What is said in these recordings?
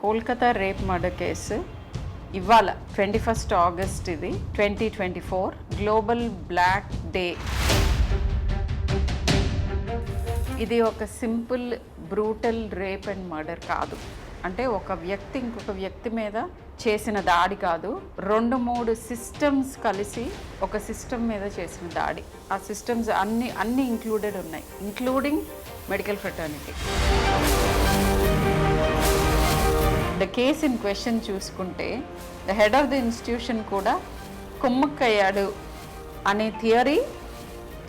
Kolkata rape murder case ఇవాళ 21 August ఇది 2024 global black day. ఇది ఒక simple brutal rape and murder కాదు. అంటే ఒక వ్యక్తి ఇంకొక వ్యక్తి మీద చేసిన దాడి కాదు, 2-3 సిస్టమ్స్ కలిసి ఒక సిస్టమ్ మీద చేసిన దాడి. ఆ సిస్టమ్స్ అన్ని ఇంక్లూడెడ్ ఉన్నాయి, including medical fraternity. The case in question చూసుకుంటే the head of the institution కూడా కుమ్మక్కయ్యాడు అనే థియరీ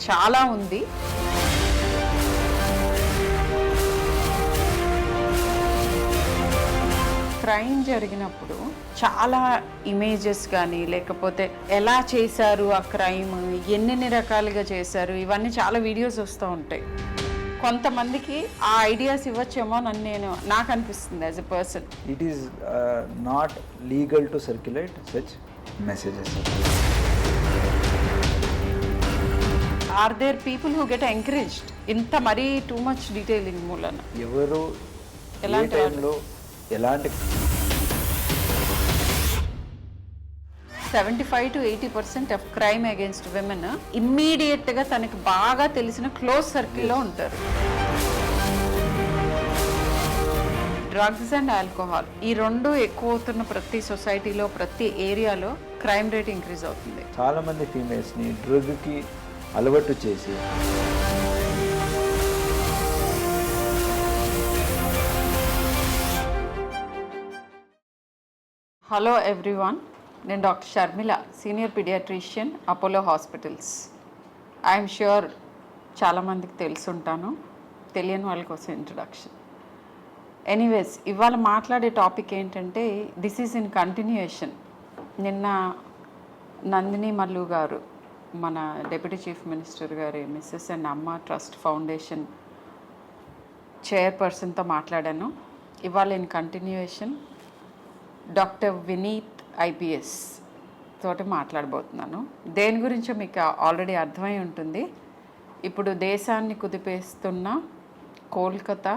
చాలా ఉంది. క్రైమ్ జరిగినప్పుడు చాలా ఇమేజెస్ కానీ లేకపోతే ఎలా చేశారు ఆ క్రైమ్, ఎన్ని రకాలుగా చేశారు, ఇవన్నీ చాలా వీడియోస్ వస్తూ ఉంటాయి. కొంతమందికి ఆ ఐడియాస్ ఇవ్వచ్చేమో నాకు అనిపిస్తుంది as a person. It is not legal to circulate such messages. Are there people who get encouraged ఇంత మరీ టూ మచ్ డీటెయిలింగ్ మూలన? ఎవరు ఎలాంటి టైంలో ఎలాంటి 75 to 80% of crime against women ఇమ్మీడియట్గా తనకి బాగా తెలిసిన క్లోజ్ సర్కిల్లో ఉంటారు. డ్రగ్స్ అండ్ ఆల్కహాల్ ఈ రెండు ఎక్కువ అవుతున్న ప్రతి సొసైటీలో, ప్రతి ఏరియాలో క్రైమ్ రేట్ ఇంక్రీజ్ అవుతుంది. చాలా మంది ఫీమేల్స్ని డ్రగ్కి అలవాటు చేసి హలో ఎవ్రీవన్, నేను doctor Sharmila, senior paediatrician, Apollo Hospitals. I'm sure చాలామందికి తెలుసుంటాను, తెలియని వాళ్ళ కోసం ఇంట్రడక్షన్. ఎనీవేస్, ఇవాళ మాట్లాడే టాపిక్ ఏంటంటే దిస్ ఈజ్ ఇన్ కంటిన్యూయేషన్. నిన్న నందిని మల్లు గారు, మన డిప్యూటీ చీఫ్ మినిస్టర్ గారి Mrs and Amma trust foundation చైర్పర్సన్తో మాట్లాడాను. ఇవాళ in continuation doctor Vineeth IPS తోటి మాట్లాడబోతున్నాను. దేని గురించో మీకు ఆల్రెడీ అర్థమై ఉంటుంది. ఇప్పుడు దేశాన్ని కుదిపేస్తున్న కోల్కతా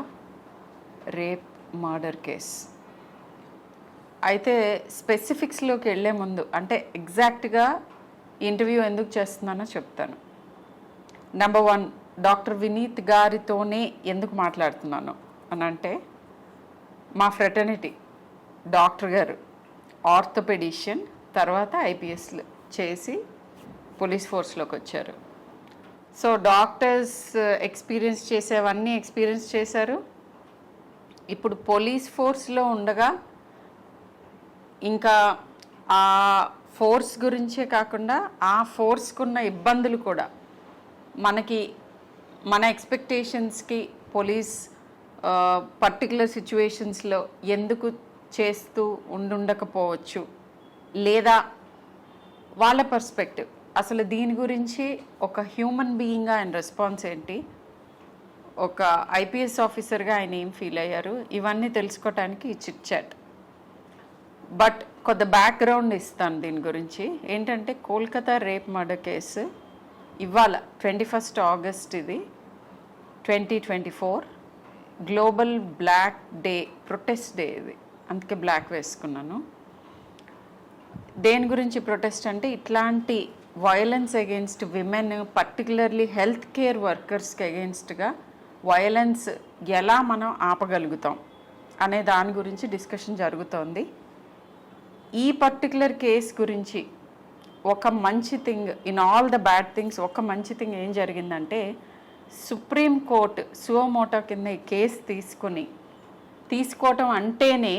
రేప్ మర్డర్ కేస్. అయితే స్పెసిఫిక్స్లోకి వెళ్ళే ముందు, అంటే ఎగ్జాక్ట్గా ఇంటర్వ్యూ ఎందుకు చేస్తున్నానో చెప్తాను. నెంబర్ 1, డాక్టర్ వినీత్ గారితోనే ఎందుకు మాట్లాడుతున్నాను అని అంటే, మా ఫ్రెటర్నిటీ డాక్టర్ గారు ఆర్థోపెడిషియన్, తర్వాత ఐపీఎస్లు చేసి పోలీస్ ఫోర్స్లోకి వచ్చారు. సో డాక్టర్స్ ఎక్స్పీరియన్స్ చేసేవన్నీ ఎక్స్పీరియన్స్ చేశారు. ఇప్పుడు పోలీస్ ఫోర్స్లో ఉండగా ఇంకా ఆ ఫోర్స్ గురించే కాకుండా ఆ ఫోర్స్కున్న ఇబ్బందులు కూడా మన ఎక్స్పెక్టేషన్స్కి పోలీస్ పర్టికులర్ సిచ్యువేషన్స్లో ఎందుకు చేస్తూ ఉండకపోవచ్చు, లేదా వాళ్ళ పర్స్పెక్టివ్, అసలు దీని గురించి ఒక హ్యూమన్ బీయింగ్గా ఆయన రెస్పాన్స్ ఏంటి, ఒక ఐపీఎస్ ఆఫీసర్గా ఆయన ఏం ఫీల్ అయ్యారు, ఇవన్నీ తెలుసుకోవటానికి ఈ చిట్ చాట్. బట్ కొంత బ్యాక్గ్రౌండ్ ఇస్తాను దీని గురించి. ఏంటంటే కోల్కతా రేప్ మర్డర్ కేసు ఇవాళ 21 ఆగస్ట్ ఇది 2024 global black day, protest day ఇది, అందుకే బ్లాక్ వేసుకున్నాను. దేని గురించి ప్రొటెస్ట్ అంటే, ఇట్లాంటి violence against women, particularly health care వర్కర్స్కి అగెయిన్స్ట్గా వయలెన్స్ ఎలా మనం ఆపగలుగుతాం అనే దాని గురించి డిస్కషన్ జరుగుతోంది. ఈ పర్టికులర్ కేస్ గురించి ఒక మంచి thing in all the bad things, ఒక మంచి థింగ్ ఏం జరిగిందంటే, సుప్రీం కోర్ట్ సువోమోటో కింద ఈ కేసు తీసుకోవటం అంటేనే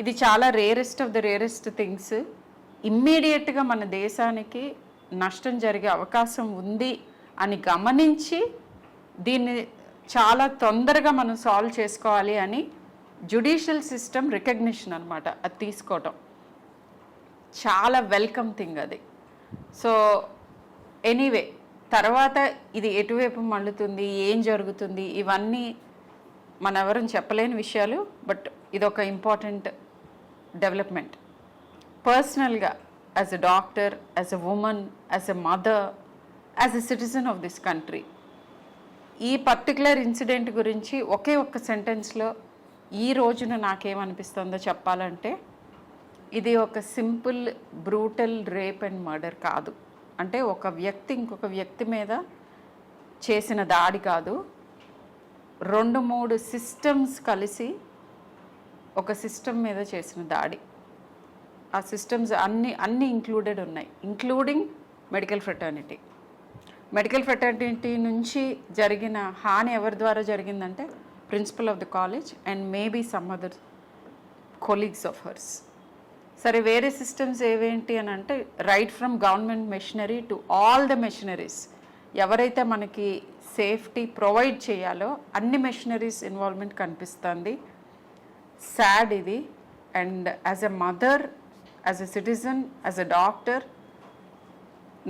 ఇది చాలా rarest of the rarest things. ఇమ్మీడియట్గా మన దేశానికి నష్టం జరిగే అవకాశం ఉంది అని గమనించి దీన్ని చాలా తొందరగా మనం సాల్వ్ చేసుకోవాలి అని జ్యుడిషియల్ సిస్టమ్ రికగ్నిషన్ అనమాట. అది తీసుకోవటం చాలా వెల్కమ్ థింగ్ అది. సో ఎనీవే, తర్వాత ఇది ఎటువైపు మళ్ళుతుంది, ఏం జరుగుతుంది, ఇవన్నీ మన ఎవరూ చెప్పలేని విషయాలు. బట్ ఇదొక ఇంపార్టెంట్ డెవలప్మెంట్. పర్సనల్గా as a doctor, as a women, as a mother, as a citizen of this country, ఈ పర్టికులర్ ఇన్సిడెంట్ గురించి ఒకే ఒక్క సెంటెన్స్లో ఈ రోజున నాకేమనిపిస్తుందో చెప్పాలంటే ఇది ఒక simple brutal rape and murder కాదు. అంటే ఒక వ్యక్తి ఇంకొక వ్యక్తి మీద చేసిన దాడి కాదు, 2-3 సిస్టమ్స్ కలిసి ఒక సిస్టమ్ మీద చేసిన దాడి. ఆ సిస్టమ్స్ అన్నీ ఇంక్లూడెడ్ ఉన్నాయి, including medical fraternity. Medical fraternity నుంచి జరిగిన హాని ఎవరి ద్వారా జరిగిందంటే principal of the college and maybe some other colleagues of hers. సరే, వేరే సిస్టమ్స్ ఏవేంటి అని అంటే right from government machinery to all the machineries, ఎవరైతే మనకి సేఫ్టీ ప్రొవైడ్ చేయాలో అన్ని మెషినరీస్ ఇన్వాల్వ్మెంట్ కనిపిస్తుంది. సాడ్ ఇది. And as a mother, as a citizen, as a doctor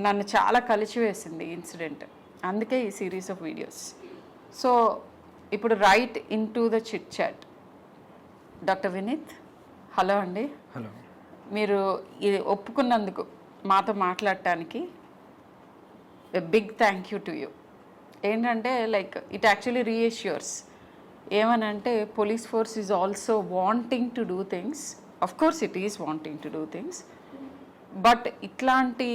నన్ను చాలా కలిచివేసింది ఈ ఇన్సిడెంట్. అందుకే ఈ సిరీస్ ఆఫ్ వీడియోస్. సో ఇప్పుడు right in to the chit chat. Doctor Vineeth, hello అండి. హలో. మీరు ఇది ఒప్పుకున్నందుకు మాతో మాట్లాడటానికి big thank you to you. ఏంటంటే లైక్ ఇట్ యాక్చువల్లీ రీఎష్యూర్స్. ఏమనంటే police force is also wanting to do things. Of course it is wanting to do things, but ఇట్లాంటి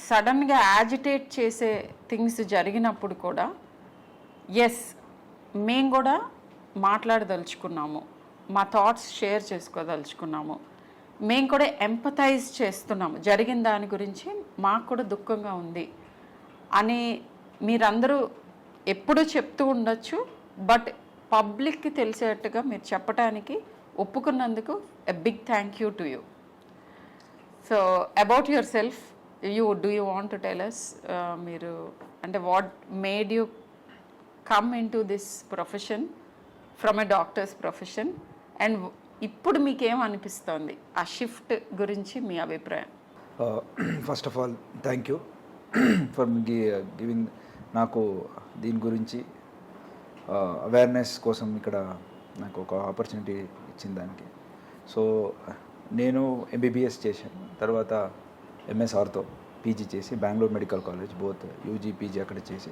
సడన్గా యాజిటేట్ చేసే థింగ్స్ జరిగినప్పుడు కూడా ఎస్, మేము కూడా మాట్లాడదలుచుకున్నాము, మా థాట్స్ షేర్ చేసుకోదలుచుకున్నాము, మేము కూడా ఎంపథైజ్ చేస్తున్నాము, జరిగిన దాని గురించి మాకు కూడా దుఃఖంగా ఉంది అని మీరందరూ ఎప్పుడూ చెప్తూ ఉండొచ్చు. బట్ పబ్లిక్కి తెలిసేట్టుగా మీరు చెప్పడానికి ఒప్పుకున్నందుకు a big thank you to you. So about yourself, do you want to tell us, మీరు అంటే what made you come into this profession from a doctor's profession, and ఇప్పుడు మీకేం అనిపిస్తోంది ఆ షిఫ్ట్ గురించి మీ అభిప్రాయం? First of all thank you for giving నాకు దీని గురించి అవేర్నెస్ కోసం ఇక్కడ నాకు ఒక ఆపర్చునిటీ ఇచ్చిన దానికి. సో నేను ఎంబీబీఎస్ చేశాను, తర్వాత ఎంఎస్ ఆర్థో పీజీ చేసి Bengaluru medical college both UG PG అక్కడ చేసి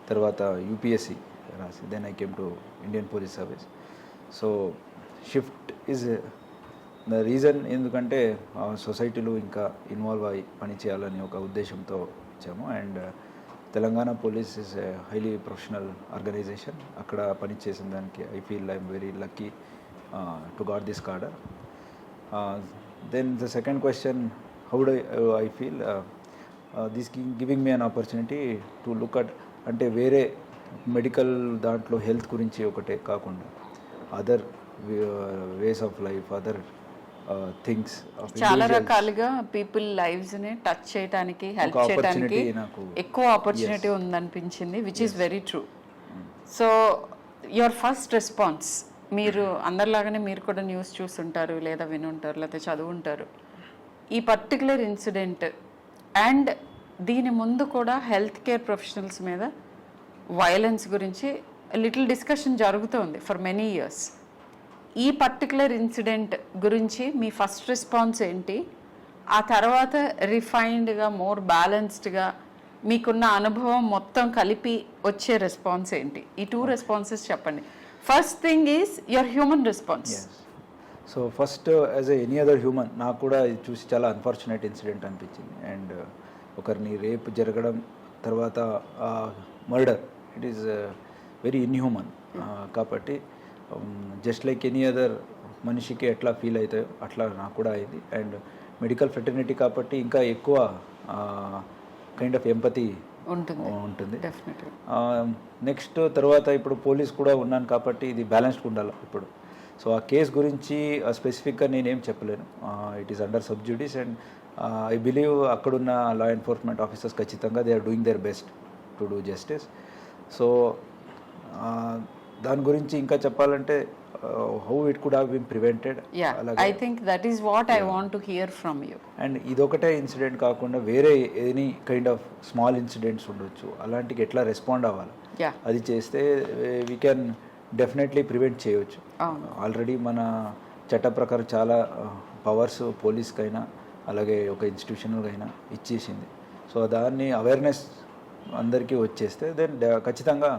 తర్వాత యూపీఎస్సి రాసి then I came to Indian police service. So shift is the reason, ఎందుకంటే సొసైటీలో ఇంకా ఇన్వాల్వ్ అయ్యి పని చేయాలని ఒక ఉద్దేశంతో వచ్చాము. And Telangana police is a highly professional organisation. అక్కడ పని చేసిన దానికి I feel I'm very lucky to got this cadre. Then the second question, how do I feel this giving me an opportunity to look at, అంటే వేరే medical దాంట్లో health గురించి ఒకటే కాకుండా other ways of life, other things, చాలా రకాలుగా people lives ని touch చేయడానికి, హెల్ప్ చేయడానికి ఎక్కువ ఆపర్చునిటీ ఉందనిపించింది, which is very true. So your first response, మీరు అందరిలాగానే మీరు కూడా న్యూస్ చూస్తుంటారు, లేదా వినుంటారు, లేదా చదువుంటారు. ఈ పర్టికులర్ ఇన్సిడెంట్ అండ్ దీని ముందు కూడా హెల్త్ కేర్ ప్రొఫెషనల్స్ మీద వైలెన్స్ గురించి లిటిల్ డిస్కషన్ జరుగుతోంది ఫర్ మెనీ ఇయర్స్. ఈ పర్టికులర్ ఇన్సిడెంట్ గురించి మీ ఫస్ట్ రెస్పాన్స్ ఏంటి? ఆ తర్వాత రిఫైన్డ్గా, మోర్ బ్యాలెన్స్డ్గా మీకున్న అనుభవం మొత్తం కలిపి వచ్చే రెస్పాన్స్ ఏంటి? ఈ 2 రెస్పాన్సెస్ చెప్పండి. First thing is your human response. So first, as any other human, నాకు కూడా ఇది చూసి చాలా అన్ఫార్చునేట్ ఇన్సిడెంట్ అనిపించింది. అండ్ ఒకరిని రేప్ జరగడం, తర్వాత murder, it is very inhuman. కాబట్టి జస్ట్ లైక్ ఎనీ అదర్ మనిషికి ఎట్లా ఫీల్ అవుతాయో అట్లా నాకు కూడా అయింది. అండ్ మెడికల్ ఫ్రెటర్నిటీ కాబట్టి ఇంకా ఎక్కువ కైండ్ ఆఫ్ ఎంపతి ఉంటుంది. నెక్స్ట్ తర్వాత ఇప్పుడు పోలీస్ కూడా ఉన్నాను కాబట్టి ఇది బ్యాలెన్స్డ్ ఉండాలి ఇప్పుడు. సో ఆ కేస్ గురించి స్పెసిఫిక్గా నేనేం చెప్పలేను. It is under sub judice and I believe అక్కడున్న లా ఎన్ఫోర్స్మెంట్ ఆఫీసర్స్ ఖచ్చితంగా they are doing their best to do justice. So దాని గురించి ఇంకా చెప్పాలంటే how it could have been prevented. I think that is what I want to hear from you. And ఇదొకటే incident కాకుండా వేరే any kind of small incidents ఉండొచ్చు, అలాంటికి ఎట్లా రెస్పాండ్ అవ్వాలి, అది చేస్తే వీ కెన్ డెఫినెట్లీ ప్రివెంట్ చేయవచ్చు. ఆల్రెడీ మన చట్ట ప్రకారం చాలా పవర్స్ పోలీస్కైనా అలాగే ఒక ఇన్స్టిట్యూషన్కైనా ఇచ్చేసింది. సో దాన్ని అవేర్నెస్ అందరికీ వచ్చేస్తే దెన్ ఖచ్చితంగా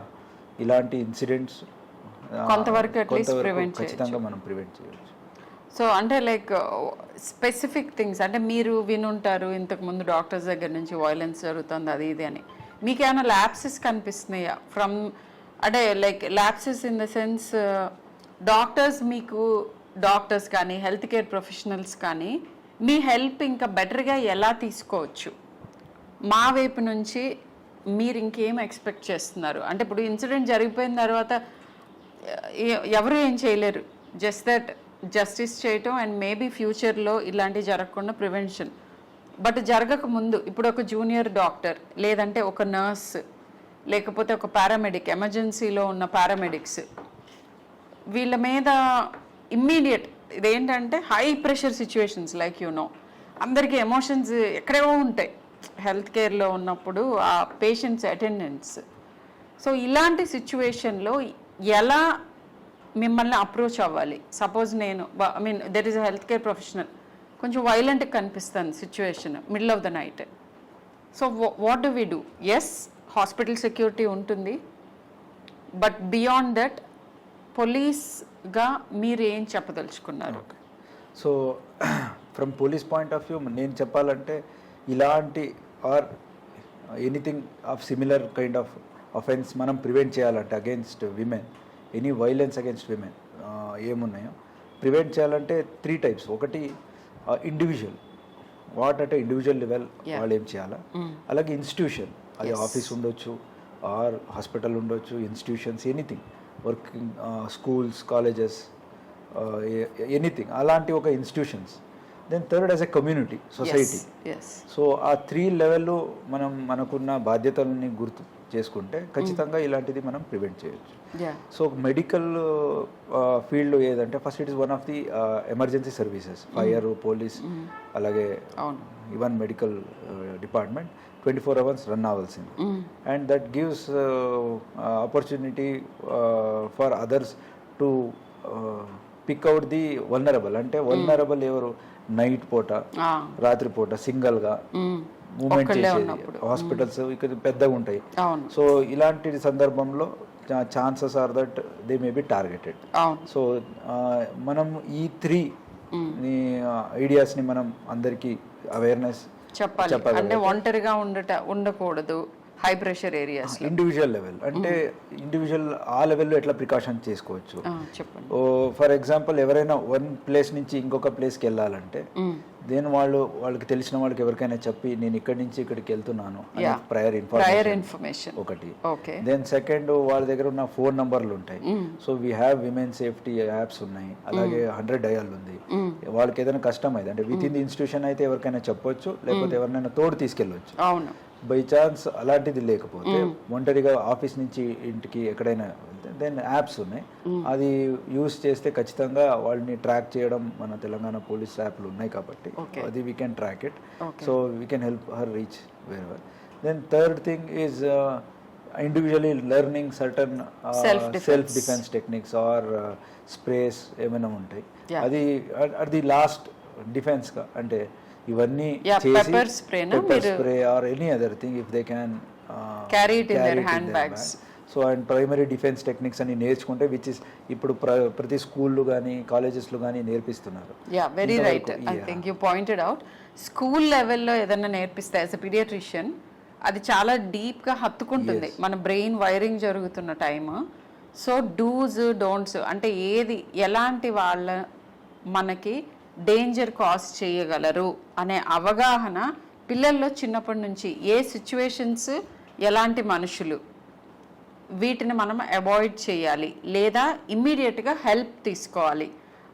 ఇలాంటి ఇన్సిడెంట్స్ కొంతవరకు at least కొంతవరకు prevent ఖచ్చితంగా మనం ప్రివెంట్ చేయవచ్చు. సో అంటే లైక్ స్పెసిఫిక్ థింగ్స్ అంటే మీరు వినుంటారు ఇంతకుముందు డాక్టర్స్ దగ్గర నుంచి వైలెన్స్ జరుగుతుంది అది ఇది అని, మీకు ఏమైనా ల్యాప్సెస్ కనిపిస్తున్నాయా ఫ్రమ్, అంటే like lapses in the sense doctors కానీ హెల్త్ కేర్ ప్రొఫెషనల్స్ కానీ మీ హెల్ప్ ఇంకా బెటర్గా ఎలా తీసుకోవచ్చు, మా వైపు నుంచి మీరు ఇంకేం ఎక్స్పెక్ట్ చేస్తున్నారు? అంటే ఇప్పుడు ఇన్సిడెంట్ జరిగిపోయిన తర్వాత ఎవరు ఏం చేయలేరు, జస్ట్ దట్ జస్టిస్ చేయటం అండ్ మేబీ ఫ్యూచర్లో ఇలాంటివి జరగకుండా ప్రివెన్షన్. బట్ జరగక ముందు ఇప్పుడు ఒక జూనియర్ డాక్టర్ లేదంటే ఒక నర్స్ లేకపోతే ఒక పారామెడిక్, ఎమర్జెన్సీలో ఉన్న పారామెడిక్స్, వీళ్ళ మీద ఇమ్మీడియట్ ఇదేంటంటే హై ప్రెషర్ సిచ్యువేషన్స్ లైక్ అందరికీ ఎమోషన్స్ ఎక్కడేవో ఉంటాయి హెల్త్ కేర్లో ఉన్నప్పుడు ఆ పేషెంట్స్ అటెండెన్స్. సో ఇలాంటి సిచ్యువేషన్లో ఎలా మిమ్మల్ని అప్రోచ్ అవ్వాలి? సపోజ్ నేను there is a health care professional, కొంచెం వైలెంట్గా కనిపిస్తాను situation middle of the night. So what do we do? Yes, hospital security ఉంటుంది, బట్ బియాండ్ దట్ పోలీస్గా మీరు ఏం చెప్పదలుచుకున్నారు? So from police point of view నేను చెప్పాలంటే ఇలాంటి or anything of similar kind of offence మనం ప్రివెంట్ చేయాలంటే against women, any violence against women ఏమున్నాయో ప్రివెంట్ చేయాలంటే 3 types. ఒకటి ఇండివిజువల్, వాట్ అంటే ఇండివిజువల్ లెవెల్ వాళ్ళు ఏం చేయాలా, అలాగే ఇన్స్టిట్యూషన్, అది ఆఫీస్ ఉండొచ్చు ఆర్ హాస్పిటల్ ఉండొచ్చు, institutions anything, working schools, colleges, anything అలాంటి ఒక institutions. Then third as a community, society. So ఆ 3 లెవెల్లో మనం మనకున్న బాధ్యతలని గుర్తు చేసుకుంటే ఖచ్చితంగా ఇలాంటిది మనం ప్రివెంట్ చేయొచ్చు. సో మెడికల్ ఫీల్డ్ ఏదంటే first it is one of the emergency services, fire, police, అలాగే even medical department 24 hours run అవ్వాల్సింది. And that gives opportunity for others to pick out the vulnerable. అంటే వల్నరబుల్ ఎవరు? Night పూట, రాత్రి పూట సింగల్గా moment చేసేది, hospitals ఇక్కడ పెద్దగా ఉంటాయి. సో ఇలాంటి సందర్భంలో chances are that they may be targeted. So మనం ఈ 3 ఐడియాస్ని మనం అందరికీ అవేర్నెస్ చెప్పాలి. అంటే ఒంటరిగా ఉండకూడదు high pressure areas. Individual level అంటే ఇండివిజువల్ ఆ లెవెల్లో ఎట్లా ప్రికాషన్ చేసుకోవచ్చు. చెప్పండి. ఫర్ ఎగ్జాంపుల్ ఎవరైనా వన్ ప్లేస్ నుంచి ఇంకొక ప్లేస్కి వెళ్ళాలంటే దెన్ వాళ్ళకి తెలిసిన వాళ్ళకి ఎవరికైనా చెప్పి నేను ఇక్కడి నుంచి ఇక్కడికి వెళ్తున్నాను ప్రయర్ ఇన్ఫర్మేషన్ ఒకటి. దెన్ సెకండ్ వాళ్ళ దగ్గర ఉన్న ఫోన్ నంబర్లు ఉంటాయి. So we have women safety apps ఉన్నాయి, అలాగే 100 డయల్ ఉంది. వాళ్ళకి ఏదైనా కష్టం అయితే అంటే విత్ ఇన్ ది ఇన్స్టిట్యూషన్ అయితే ఎవరికైనా చెప్పొచ్చు, లేకపోతే ఎవరినైనా తోడు తీసుకెళ్ళవచ్చు. బై ఛాన్స్ అలాంటిది లేకపోతే ఒంటరిగా ఆఫీస్ నుంచి ఇంటికి ఎక్కడైనా వెళ్తే దెన్ యాప్స్ ఉన్నాయి, అది యూస్ చేస్తే ఖచ్చితంగా వాళ్ళని ట్రాక్ చేయడం మన తెలంగాణ పోలీస్ యాప్లు ఉన్నాయి కాబట్టి అది we can track it. So we can help her reach where. Then third thing is individually learning certain self defence techniques or sprays ఏమైనా ఉంటాయి, అది అది లాస్ట్ డిఫెన్స్గా. అంటే ఇవన్నీ pepper spray or any other thing if they can carry it in their hand bags. So and primary defence techniques అని నేర్చుకుంటే which is ఇప్పుడు ప్రతి స్కూళ్ళు కానీ కాలేజెస్లో కానీ నేర్పిస్తున్నారు. Very right. I think you pointed out. School లెవెల్లో ఏదైనా నేర్పిస్తే యాజ్ ఎ పీడియాట్రిషియన్ అది చాలా డీప్గా హత్తుకుంటుంది మన బ్రెయిన్ వైరింగ్ జరుగుతున్న టైమ్. సో డూస్ డోంట్స్ అంటే ఏది ఎలాంటి వాళ్ళ మనకి డేంజర్ కాజ్ చేయగలరు అనే అవగాహన పిల్లల్లో చిన్నప్పటి నుంచి, ఏ సిచ్యువేషన్స్, ఎలాంటి మనుషులు, వీటిని మనం అవాయిడ్ చేయాలి లేదా ఇమ్మీడియట్గా హెల్ప్ తీసుకోవాలి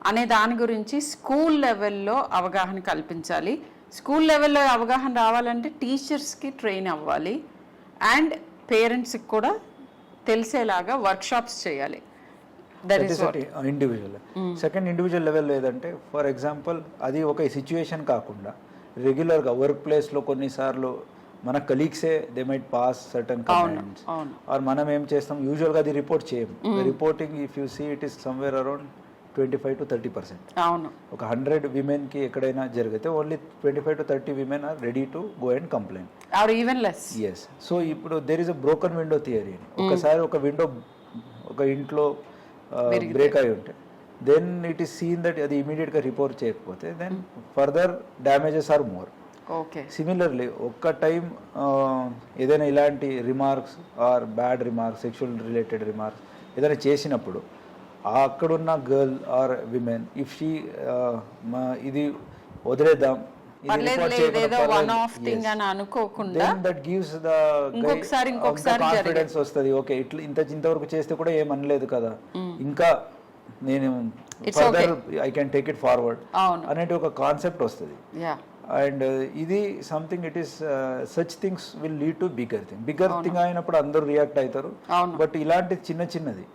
అనే దాని గురించి స్కూల్ లెవెల్లో అవగాహన కల్పించాలి. స్కూల్ లెవెల్లో అవగాహన రావాలంటే టీచర్స్కి ట్రైన్ అవ్వాలి అండ్ పేరెంట్స్కి కూడా తెలిసేలాగా వర్క్షాప్స్ చేయాలి. ఇండివిజువల్. సెకండ్ ఇండివిజువల్ లెవెల్ ఏదంటే ఫర్ ఎగ్జాంపుల్ అది ఒక సిచ్యువేషన్ కాకుండా రెగ్యులర్గా వర్క్ ప్లేస్లో కొన్నిసార్లు మన కలీగ్సే they might pass certain comments or మనం ఏం చేస్తాం యూజువల్గా అది రిపోర్ట్ చేయం. Reporting if you see it is somewhere around 25 to 30%. ఒక 100 విమెన్కి ఎక్కడైనా జరిగితే only 25 to 30 women are ready to go and complaint or even less. Yes. So ఇప్పుడు there is a broken window theory. ఒకసారి ఒక విండో ఒక ఇంట్లో బ్రేక్ అయి ఉంటే then it is seen that అది ఇమీడియట్గా రిపోర్ట్ చేయకపోతే then further damages or more. Okay. Similarly ఒక్క టైం ఏదైనా ఇలాంటి remarks or bad remarks, sexual related remarks ఏదైనా చేసినప్పుడు అక్కడున్న girl or women if she ఇది వదిలేద్దాం, కాన్ఫిడెన్స్ వస్తుంది. ఓకే, ఇట్లా ఇంతవరకు చేస్తే కూడా ఏమనలేదు కదా, ఇంకా నేను further I can take it forward అనేది ఒక కాన్సెప్ట్ వస్తుంది. అండ్ ఇది something it is such things will lead to bigger thing అయినప్పుడు అందరూ రియాక్ట్ అవుతారు. బట్ ఇలాంటి చిన్నది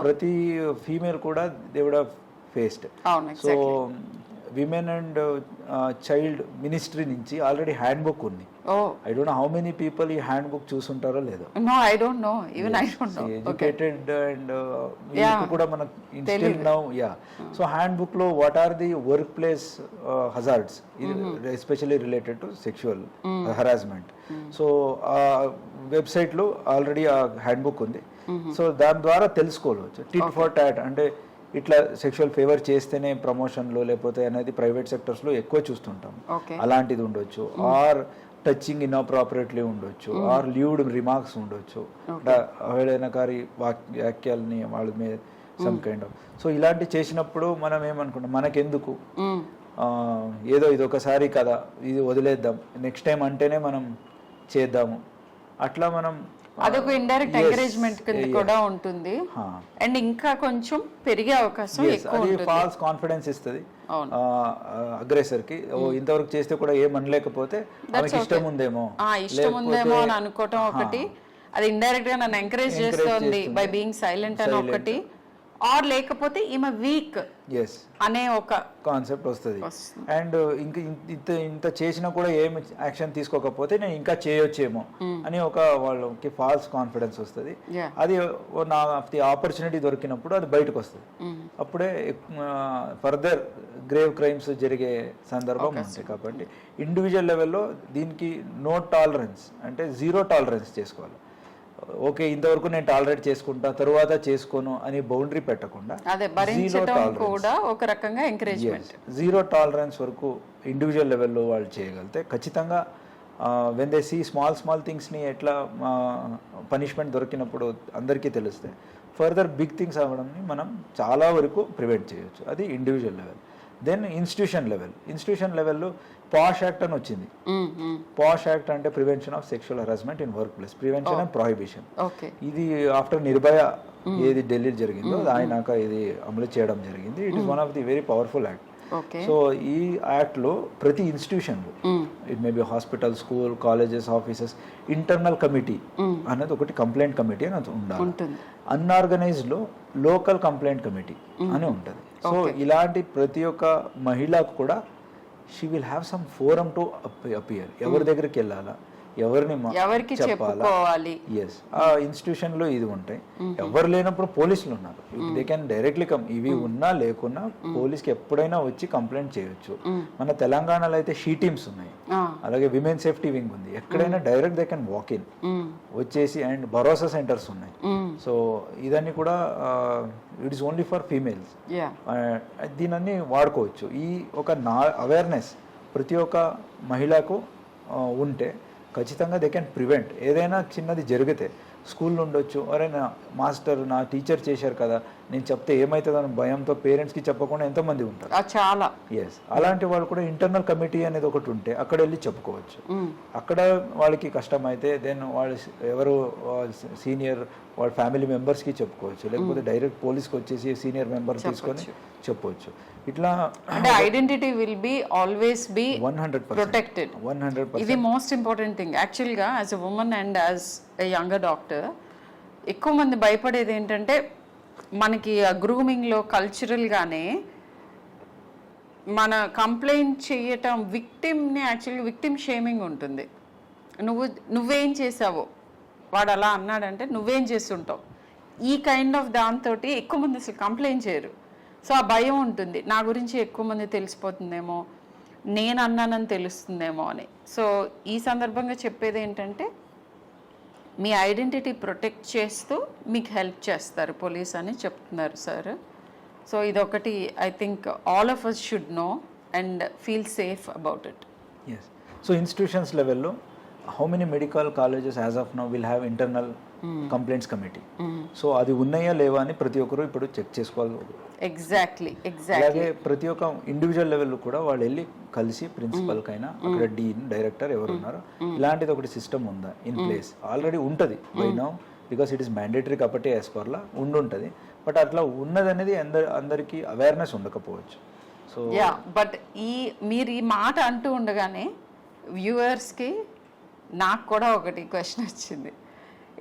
ప్రతి ఫీమేల్ కూడా they would have faced. So women and child ministry నుంచి ఆల్రెడీ హ్యాండ్ బుక్ ఉంది. I don't know how many people ఈ హ్యాండ్ బుక్ చూసుంటారో లేదో. No I don't know, even I don't know. Educated and కూడా మనకు instil now. Yeah, so handbook లో what are the workplace hazards especially related to sexual harassment. So ఆ website లో already ఆ handbook ఉంది. So దాని ద్వారా తెలుసుకోవచ్చు. టిట్ ఫర్ టాట్ అంటే ఇట్లా సెక్షువల్ ఫేవర్ చేస్తేనే ప్రమోషన్లో లేకపోతే అనేది ప్రైవేట్ సెక్టర్స్లో ఎక్కువ చూస్తుంటాం. అలాంటిది ఉండొచ్చు, ఆర్ టచింగ్ ఇన్అప్రాపరేట్లీ ఉండొచ్చు, ఆర్ లీవ్డ్ రిమార్క్స్ ఉండొచ్చు, అవహేళనకారి వాక్యాలని వాళ్ళ మీద సమ్ కైండ్ ఆఫ్. సో ఇలాంటి చేసినప్పుడు మనం ఏమనుకుంటాం, మనకెందుకు, ఏదో ఇది ఒకసారి కదా, ఇది వదిలేద్దాం, నెక్స్ట్ టైం అంటేనే మనం చేద్దాము, అట్లా మనం అదొక ఇండైరెక్ట్ ఎంకరేజ్మెంట్ కింద కూడా ఉంటుంది. అండ్ ఇంకా కొంచెం పెరిగే అవకాశం ఎక్కువ ఉంటుంది. ఫాల్స్ కాన్ఫిడెన్స్ ఇస్తుంది అగ్రెసర్ కి. ఇంతవరకు చేస్తే కూడా ఏమనలేకపోతే ఆమెకి ఇష్టం ఉందేమో అని అనుకోవటం ఒకటి, అది ఇండైరెక్ట్ గా నన్ను ఎంకరేజ్ చేస్తుంది బై బీయింగ్ సైలెంట్ అని ఒకటి, ఆర్ లేకపోతే ఈమె వీక్ అనే ఒక కాన్సెప్ట్ వస్తుంది. అండ్ ఇంకా ఇంత చేసినా కూడా ఏమి యాక్షన్ తీసుకోకపోతే నేను ఇంకా చేయొచ్చేమో అని ఒక వాళ్ళకి ఫాల్స్ కాన్ఫిడెన్స్ వస్తుంది. అది నా ఆపర్చునిటీ దొరికినప్పుడు అది బయటకు వస్తుంది. అప్పుడే ఫర్దర్ గ్రేవ్ క్రైమ్స్ జరిగే సందర్భం ఉంది. కాబట్టి ఇండివిజువల్ లెవెల్లో దీనికి నో టాలరెన్స్ అంటే జీరో టాలరెన్స్ చేసుకోవాలి. ఓకే, ఇంతవరకు నేను టాలరేట్ చేసుకుంటా, తరువాత చేసుకోను అని బౌండరీ పెట్టకుండా జీరో టాలరెన్స్ వరకు ఇండివిజువల్ లెవెల్లో వాళ్ళు చేయగలిగితే ఖచ్చితంగా వెన్ దే సీ స్మాల్ థింగ్స్ని ఎట్లా పనిష్మెంట్ దొరికినప్పుడు అందరికీ తెలిస్తే ఫర్దర్ బిగ్ థింగ్స్ అవ్వడంని మనం చాలా వరకు ప్రివెంట్ చేయొచ్చు. అది ఇండివిజువల్ లెవెల్. దెన్ ఇన్స్టిట్యూషన్ లెవెల్లో పాష్ యాక్ట్ అని వచ్చింది. పాష్ యాక్ట్ అంటే prevention of sexual harassment in work place, prevention and prohibition. ఇది ఆఫ్టర్ నిర్భయ ఏది ఢిల్లీ జరిగిందో ఆయనాక ఇది అమలు చేయడం జరిగింది. It is one of the very powerful act. So ఈ యాక్ట్ లో ప్రతి ఇన్స్టిట్యూషన్ లో, it may B hospital, school, colleges, offices, internal committee అనేది ఒకటి కంప్లైంట్ కమిటీ అని ఉండాలి. అన్ఆర్గనైజ్డ్ లో లోకల్ కంప్లైంట్ కమిటీ అని ఉంటుంది. సో ఇలాంటి ప్రతి ఒక్క మహిళకు కూడా she will have some forum to appear. ఎవరి దగ్గరికి వెళ్ళాలా, ఎవరికి చెప్పాలి. ఎస్, ఆ ఇన్స్టిట్యూషన్ లో ఇది ఉంటాయి. ఎవరు లేనప్పుడు పోలీసులు ఉన్నారు, దే కెన్ డైరెక్ట్లీ కమ్. ఇవి ఉన్నా లేకున్నా పోలీస్కి ఎప్పుడైనా వచ్చి కంప్లైంట్ చేయొచ్చు. మన తెలంగాణలో అయితే షీ టీమ్స్ ఉన్నాయి, అలాగే విమెన్ సేఫ్టీ వింగ్ ఉంది. ఎక్కడైనా direct they can walk in వచ్చేసి, అండ్ భరోసా సెంటర్స్ ఉన్నాయి. సో ఇదన్నీ కూడా it is only for females. దీనన్నీ వాడుకోవచ్చు. ఈ ఒక అవేర్నెస్ ప్రతి ఒక్క మహిళకు ఉంటే ఖచ్చితంగా దే కెన్ ప్రివెంట్. ఏదైనా చిన్నది జరిగితే స్కూల్లో ఉండొచ్చు, ఎవరైనా మాస్టర్ నా టీచర్ చేశారు కదా, నేను చెప్తే ఏమవుతుందని భయంతో పేరెంట్స్కి చెప్పకుండా ఎంతోమంది ఉంటారు చాలా. ఎస్, అలాంటి వాళ్ళు కూడా ఇంటర్నల్ కమిటీ అనేది ఒకటి ఉంటే అక్కడ వెళ్ళి చెప్పుకోవచ్చు. అక్కడ వాళ్ళకి కష్టమైతే దెన్ వాళ్ళు ఎవరు సీనియర్ వాళ్ళ ఫ్యామిలీ మెంబర్స్కి చెప్పుకోవచ్చు, లేకపోతే డైరెక్ట్ పోలీస్కి వచ్చేసి సీనియర్ మెంబర్ తీసుకొని చెప్పవచ్చు. ఇట్లా అంటే identity will be always be 100% protected. 100%. ఇది మోస్ట్ ఇంపార్టెంట్ థింగ్ యాక్చువల్గా. As a women and as a younger doctor, ఎక్కువ మంది భయపడేది ఏంటంటే మనకి ఆ గ్రూమింగ్లో కల్చరల్గానే మన కంప్లైంట్ చేయటం విక్టిమ్ని, యాక్చువల్గా విక్టిమ్ షేమింగ్ ఉంటుంది. నువ్వేం చేసావో, వాడు అలా అన్నాడంటే నువ్వేం చేస్తుంటావు, ఈ కైండ్ ఆఫ్ దాంతో ఎక్కువ మంది అసలు కంప్లైంట్ చేయరు. సో ఆ భయం ఉంటుంది, నా గురించి ఎక్కువ మంది తెలిసిపోతుందేమో, నేను అన్నానని తెలుస్తుందేమో అని. సో ఈ సందర్భంగా చెప్పేది ఏంటంటే మీ ఐడెంటిటీ ప్రొటెక్ట్ చేస్తూ మీకు హెల్ప్ చేస్తారు పోలీస్ అని చెప్తున్నారు సార్. సో ఇదొకటి I think all of us should know and feel safe about it. Yes. So institutions లెవెల్లో how many medical colleges as of now will have internal complaints committee. So అది ఉన్నాయా లేవా అని ప్రతి ఒక్కరు ఇప్పుడు చెక్ చేసుకోవాలి. ఎగ్జాక్ట్లీ. అలాగే ప్రతి ఒక్క ఇండివిజువల్ లెవెల్ కూడా వాళ్ళు వెళ్ళి కలిసి ప్రిన్సిపల్ కైనా అక్కడ డీన్ డైరెక్టర్ ఎవరు ఉన్నారో ఇలాంటిది ఒకటి సిస్టమ్ ఉందా ఇన్ ప్లేస్ ఆల్రెడీ ఉంటుంది by now because it is mandatory కాబట్టి యాజ్ పర్లా ఉండుంటుంది. బట్ అట్లా ఉన్నదనేది అందరికీ అవేర్నెస్ ఉండకపోవచ్చు. సో బట్ మీరు ఈ మాట అంటూ ఉండగానే వ్యూవర్స్కి నాకు కూడా ఒకటి క్వశ్చన్ వచ్చింది.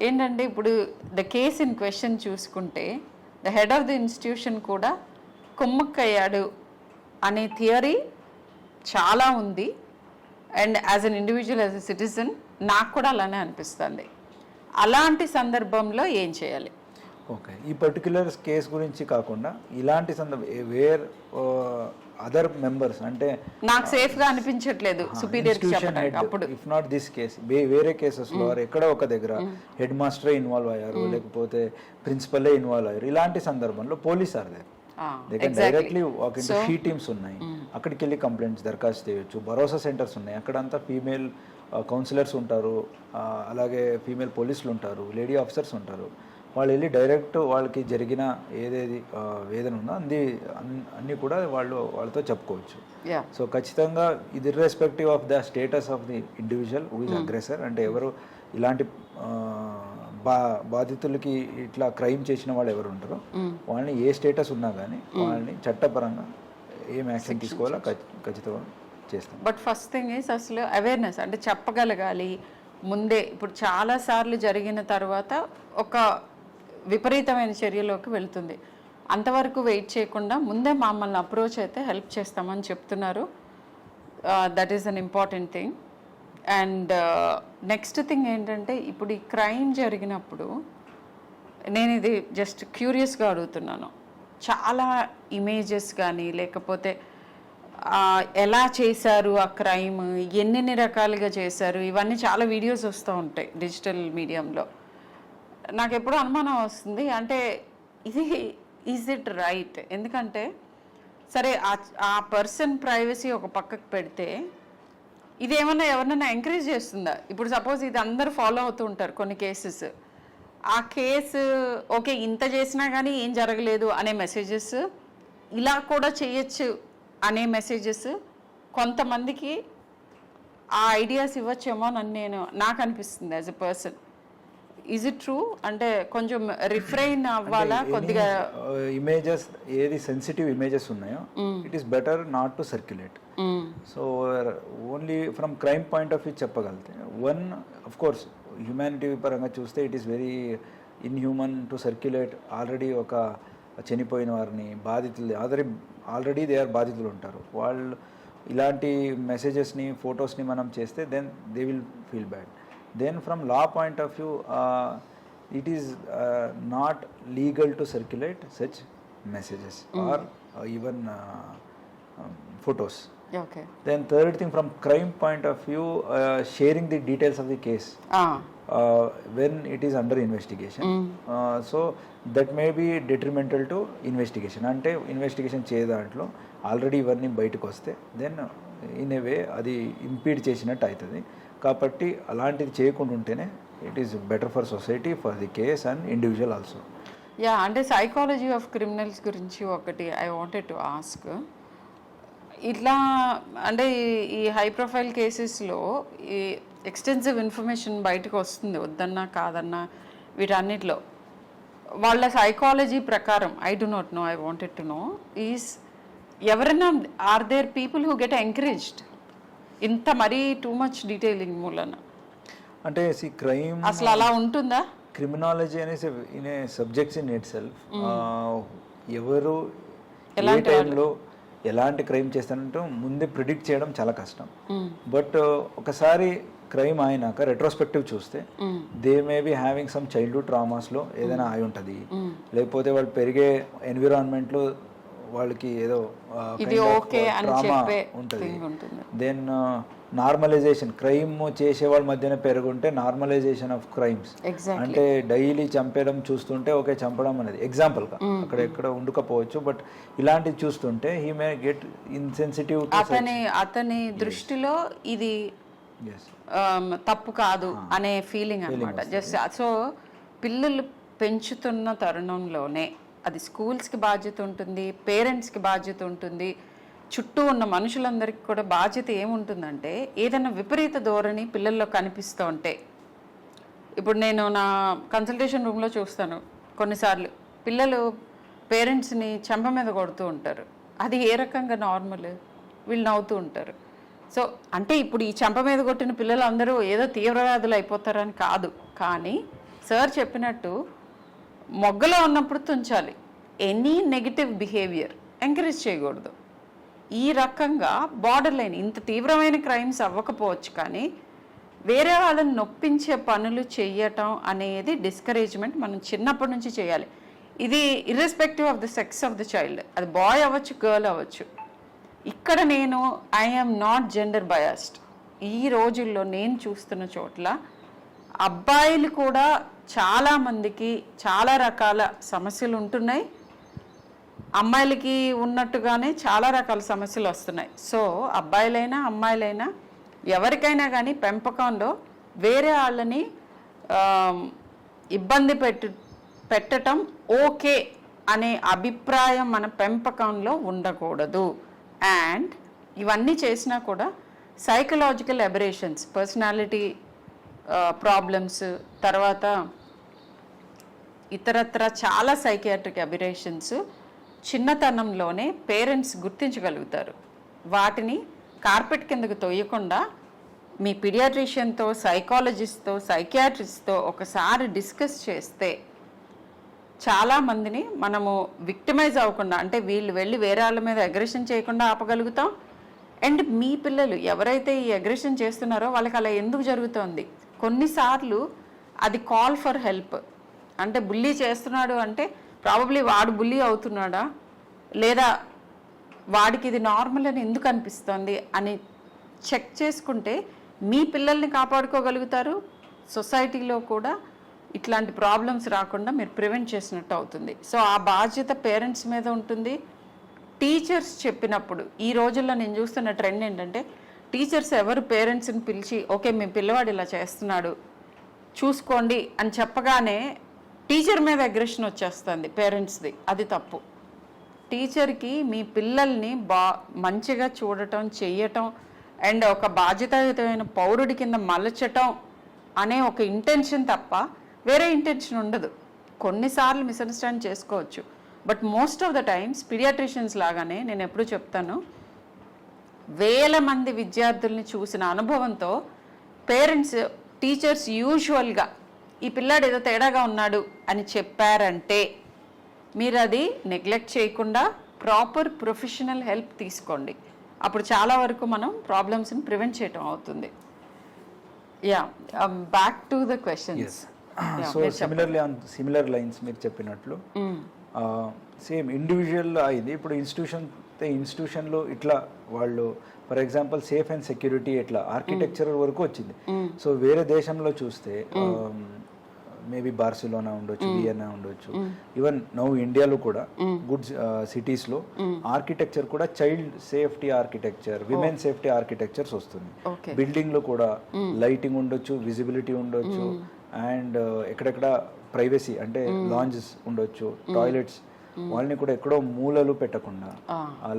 ఏంటంటే ఇప్పుడు ద కేస్ ఇన్ క్వశ్చన్ చూసుకుంటే the head of the institution కూడా కుమ్మక్కయ్యాడు అనే థియరీ చాలా ఉంది. And as an individual as a citizen నాకు కూడా అలానే అనిపిస్తుంది. అలాంటి సందర్భంలో ఏం చేయాలి? ఓకే, ఈ పర్టిక్యులర్ కేస్ గురించి కాకుండా ఇలాంటి వేర్ అదర్ మెంబర్స్ అంటే నాకు సేఫ్ గా అనిపించట్లేదు సుపీరియర్ అప్పుడు ఇఫ్ నాట్ దిస్ కేస్ వేరే కేసెస్ లో ఎక్కడ ఒక దగ్గర హెడ్ మాస్టరే ఇన్వాల్వ్ అయ్యారు లేకపోతే ప్రిన్సిపలే ఇన్వాల్వ్ అయ్యారు ఇలాంటి సందర్భంలో police are there directly walk in she teams ఉన్నాయి అక్కడికి వెళ్ళి కంప్లైంట్స్ దరఖాస్తు చేయొచ్చు. భరోసా సెంటర్స్ ఉన్నాయి అక్కడంతా ఫీమేల్ కౌన్సిలర్స్ ఉంటారు, అలాగే ఫీమేల్ పోలీసులు ఉంటారు, లేడీ ఆఫీసర్స్ ఉంటారు. వాళ్ళు వెళ్ళి డైరెక్ట్ వాళ్ళకి జరిగిన ఏదేది వేదన ఉందో అన్నీ కూడా వాళ్ళతో చెప్పుకోవచ్చు. సో ఖచ్చితంగా ఇది irrespective of the status of the individual who is aggressor అంటే ఎవరు ఇలాంటి బాధితులకి ఇట్లా క్రైమ్ చేసిన వాళ్ళు ఎవరు ఉంటారో వాళ్ళని ఏ స్టేటస్ ఉన్నా కానీ వాళ్ళని చట్టపరంగా ఏం యాక్షన్ తీసుకోవాలో ఖచ్చితంగా చేస్తాం. బట్ ఫస్ట్ థింగ్ ఈస్ అసలు అవేర్నెస్ అంటే చెప్పగలగాలి ముందే. ఇప్పుడు చాలాసార్లు జరిగిన తర్వాత ఒక విపరీతమైన చర్యలోకి వెళ్తుంది. అంతవరకు వెయిట్ చేయకుండా ముందే మమ్మల్ని అప్రోచ్ అయితే హెల్ప్ చేస్తామని చెప్తున్నారు. That is an important thing. And next thing ఏంటంటే ఇప్పుడు ఈ క్రైమ్ జరిగినప్పుడు నేను ఇది జస్ట్ క్యూరియస్గా అడుగుతున్నాను. చాలా ఇమేజెస్ కానీ లేకపోతే ఎలా చేశారు ఆ క్రైమ్, ఎన్ని రకాలుగా చేశారు, ఇవన్నీ చాలా వీడియోస్ వస్తూ ఉంటాయి డిజిటల్ మీడియంలో. నాకు ఎప్పుడూ అనుమానం వస్తుంది అంటే ఇది ఈజ్ ఇట్ రైట్? ఎందుకంటే సరే ఆ పర్సన్ ప్రైవసీ ఒక పక్కకు పెడితే ఇది ఏమన్నా ఎవరినైనా ఎంకరేజ్ చేస్తుందా? ఇప్పుడు సపోజ్ ఇది అందరూ ఫాలో అవుతూ ఉంటారు కొన్ని కేసెస్. ఆ కేసు ఓకే ఇంత చేసినా కానీ ఏం జరగలేదు అనే మెసేజెస్, ఇలా కూడా చేయొచ్చు అనే మెసేజెస్ కొంతమందికి ఆ ఐడియాస్ ఇవ్వచ్చేమో అని నాకు అనిపిస్తుంది as a person. Is it true? అంటే కొంచెం రిఫ్రైన్ అవ్వాలా కొద్దిగా? ఇమేజెస్ ఏది సెన్సిటివ్ ఇమేజెస్ ఉన్నాయో it is better not to circulate. So only from crime point of view చెప్పగలిగితే వన్ ఆఫ్ కోర్స్ హ్యూమానిటీ పరంగా చూస్తే it is very inhuman to circulate. Already ఒక చనిపోయిన వారిని బాధితులు ఆల్రెడీ దే ఆర్ బాధితులు ఉంటారు. వాళ్ళు ఇలాంటి మెసేజెస్ని ఫొటోస్ని మనం చేస్తే then they will feel bad. Then from law point of view, it is not legal to circulate such messages or even photos. Okay. Then third thing, from crime point of view, sharing the details of the case when it is under investigation. So that may be detrimental to investigation. Ante investigation చేయదాంట్లో already ఇవన్నీ బయటకు వస్తే then in a వే అది ఇంపీడ్ చేసినట్టు అవుతుంది. కాబట్టి అలాంటిది చేయకుండా ఉంటేనే it is better for society, for the case and individual also. Yeah, అంటే సైకాలజీ ఆఫ్ క్రిమినల్స్ గురించి ఒకటి ఐ వాంటెడ్ టు ఆస్క్. ఇట్లా అంటే ఈ హై ప్రొఫైల్ కేసెస్లో ఈ ఎక్స్టెన్సివ్ ఇన్ఫర్మేషన్ బయటకు వస్తుంది వద్దన్నా కాదన్నా వీటన్నిటిలో. వాళ్ళ సైకాలజీ ప్రకారం I do not know, I wanted to know is ఎవరైనా or there people who get encouraged ఇంత మరీ టూ మచ్ డీటెయిలింగ్ మూలన? అంటే క్రైమ్ అసలు అలా ఉంటుందా? క్రిమినాలజీ అనేసి in a subjects in it self ఎవరు ఏ టైంలో ఎలాంటి క్రైమ్ చేస్తారంటే ముందే ప్రిడిక్ట్ చేయడం చాలా కష్టం. బట్ ఒకసారి క్రైమ్ అయినాక రెట్రోస్పెక్టివ్ చూస్తే they may be having some childhood ట్రామాస్లో ఏదైనా అయి ఉంటుంది, లేకపోతే వాళ్ళు పెరిగే ఎన్విరాన్మెంట్లో వాళ్ళకి ఏదో ఇది ఓకే అని చెప్పే ఉంటుంది. thing ఉంటుంది. దెన్ నార్మలైజేషన్, క్రైమ్ చేసే వాళ్ళ మధ్యన పెరుగుంటే నార్మలైజేషన్ ఆఫ్ క్రైమ్స్. ఎగ్జాక్ట్లీ. అంటే డైలీ చంపేయడం చూస్తుంటే ఓకే చంపడం అనేది ఎగ్జాంపుల్గా అక్కడ ఎక్కడ ఉండకపోవచ్చు, బట్ ఇలాంటివి చూస్తుంటే హీ మే గెట్ ఇన్సెన్సిటివ్. అతని దృష్టిలో ఇది తప్పు కాదు అనే ఫీలింగ్ అనమాట. జస్ట్ సో పిల్లలు పెంచుతున్న తరుణంలోనే అది స్కూల్స్కి బాధ్యత ఉంటుంది, పేరెంట్స్కి బాధ్యత ఉంటుంది, చుట్టూ ఉన్న మనుషులందరికీ కూడా బాధ్యత ఏముంటుందంటే ఏదైనా విపరీత ధోరణి పిల్లల్లో కనిపిస్తూ ఉంటే, ఇప్పుడు నేను నా కన్సల్టేషన్ రూమ్లో చూస్తాను కొన్నిసార్లు పిల్లలు పేరెంట్స్ని చెంప మీద కొడుతూ ఉంటారు. అది ఏ రకంగా నార్మల్? వీళ్ళు నవ్వుతూ ఉంటారు. సో అంటే ఇప్పుడు ఈ చెంప మీద కొట్టిన పిల్లలు అందరూ ఏదో తీవ్రవాదులు అయిపోతారని కాదు, కానీ సార్ చెప్పినట్టు మొగ్గలో ఉన్నప్పుడు తుంచాలి. ఎనీ నెగిటివ్ బిహేవియర్ ఎంకరేజ్ చేయకూడదు. ఈ రకంగా బార్డర్ లైన్, ఇంత తీవ్రమైన క్రైమ్స్ అవ్వకపోవచ్చు కానీ వేరే వాళ్ళని నొప్పించే పనులు చెయ్యటం అనేది డిస్కరేజ్మెంట్ మనం చిన్నప్పటి నుంచి చేయాలి. ఇది irrespective of the sex of the child, అది బాయ్ అవ్వచ్చు, గర్ల్ అవ్వచ్చు. ఇక్కడ నేను ఐఎమ్ నాట్ జెండర్ బయాస్డ్. ఈ రోజుల్లో నేను చూస్తున్న చోట్ల అబ్బాయిలు కూడా చాలామందికి చాలా రకాల సమస్యలు ఉంటున్నాయి, అమ్మాయిలకి ఉన్నట్టుగానే చాలా రకాల సమస్యలు వస్తున్నాయి. సో అబ్బాయిలైనా అమ్మాయిలైనా ఎవరికైనా కానీ పెంపకంలో వేరే వాళ్ళని ఇబ్బంది పెట్టడం ఓకే అనే అభిప్రాయం మన పెంపకంలో ఉండకూడదు. అండ్ ఇవన్నీ చేసినా కూడా సైకలాజికల్ అబరేషన్స్, పర్సనాలిటీ ప్రాబ్లమ్స్, తర్వాత ఇతరత్ర చాలా సైకియాట్రిక్ అబరేషన్స్ చిన్నతనంలోనే పేరెంట్స్ గుర్తించగలుగుతారు. వాటిని కార్పెట్ కిందకు తొయ్యకుండా మీ పీడియాట్రిషియన్తో, సైకాలజిస్ట్తో, సైకియాట్రిస్ట్తో ఒకసారి డిస్కస్ చేస్తే చాలామందిని మనము విక్టిమైజ్ అవ్వకుండా, అంటే వీళ్ళు వెళ్ళి వేరే వాళ్ళ మీద అగ్రెషన్ చేయకుండా ఆపగలుగుతాం. అండ్ మీ పిల్లలు ఎవరైతే ఈ అగ్రెషన్ చేస్తున్నారో వాళ్ళకి అలా ఎందుకు జరుగుతోంది, కొన్నిసార్లు అది కాల్ ఫర్ హెల్ప్. అంటే బుల్లీ చేస్తున్నాడు అంటే ప్రాబబ్లీ వాడు బుల్లీ అవుతున్నాడా, లేదా వాడికి ఇది నార్మల్ అని ఎందుకు అనిపిస్తుంది అని చెక్ చేసుకుంటే మీ పిల్లల్ని కాపాడుకోగలుగుతారు. సొసైటీలో కూడా ఇట్లాంటి ప్రాబ్లమ్స్ రాకుండా మీరు ప్రివెంట్ చేసినట్టు అవుతుంది. సో ఆ బాధ్యత పేరెంట్స్ మీద ఉంటుంది. టీచర్స్ చెప్పినప్పుడు ఈ రోజుల్లో నేను చూస్తున్న ట్రెండ్ ఏంటంటే టీచర్స్ ఎవరు పేరెంట్స్ని పిలిచి ఓకే మీ పిల్లవాడు ఇలా చేస్తున్నాడు చూసుకోండి అని చెప్పగానే టీచర్ మీద అగ్రెషన్ వచ్చేస్తుంది పేరెంట్స్ది. అది తప్పు. టీచర్కి మీ పిల్లల్ని మంచిగా చూడటం, చెయ్యటం అండ్ ఒక బాధ్యతాయుతమైన పౌరుడి కింద మలచటం అనే ఒక ఇంటెన్షన్ తప్ప వేరే ఇంటెన్షన్ ఉండదు. కొన్నిసార్లు మిస్అండర్స్టాండ్ చేసుకోవచ్చు, but most of the times paediatricians లాగానే నేను ఎప్పుడు చెప్తాను, వేల మంది విద్యార్థుల్ని చూసిన అనుభవంతో పేరెంట్స్, టీచర్స్ యూజువల్గా ఈ పిల్లాడు ఏదో తేడాగా ఉన్నాడు అని చెప్పారంటే మీరు అది నెగ్లెక్ట్ చేయకుండా ప్రాపర్ ప్రొఫెషనల్ హెల్ప్ తీసుకోండి. అప్పుడు చాలా వరకు మనం ప్రాబ్లమ్స్ని ప్రివెంట్ చేయటం అవుతుంది. Yeah, back to the questions. So similarly on similar lines మీరు చెప్పినట్లు సేమ్ ఇండివిజువల్ ఇది. ఇప్పుడు ఇన్స్టిట్యూషన్లో ఇట్లా వాళ్ళు for example safe and security ఇట్లా ఆర్కిటెక్చర్ వరకు వచ్చింది. సో వేరే దేశంలో చూస్తే మేబీ బార్సిలోనా ఉండొచ్చు, వియన్నా ఉండొచ్చు, ఈవెన్ నౌ ఇండియాలో కూడా గుడ్ సిటీస్లో ఆర్కిటెక్చర్ కూడా child safety architecture, women safety architectures వస్తుంది. బిల్డింగ్లో కూడా లైటింగ్ ఉండొచ్చు, విజిబిలిటీ ఉండొచ్చు, అండ్ ఎక్కడెక్కడ ప్రైవసీ అంటే లాంజెస్ ఉండొచ్చు, టాయిలెట్స్ వాళ్ళని కూడా ఎక్కడో మూలలు పెట్టకుండా,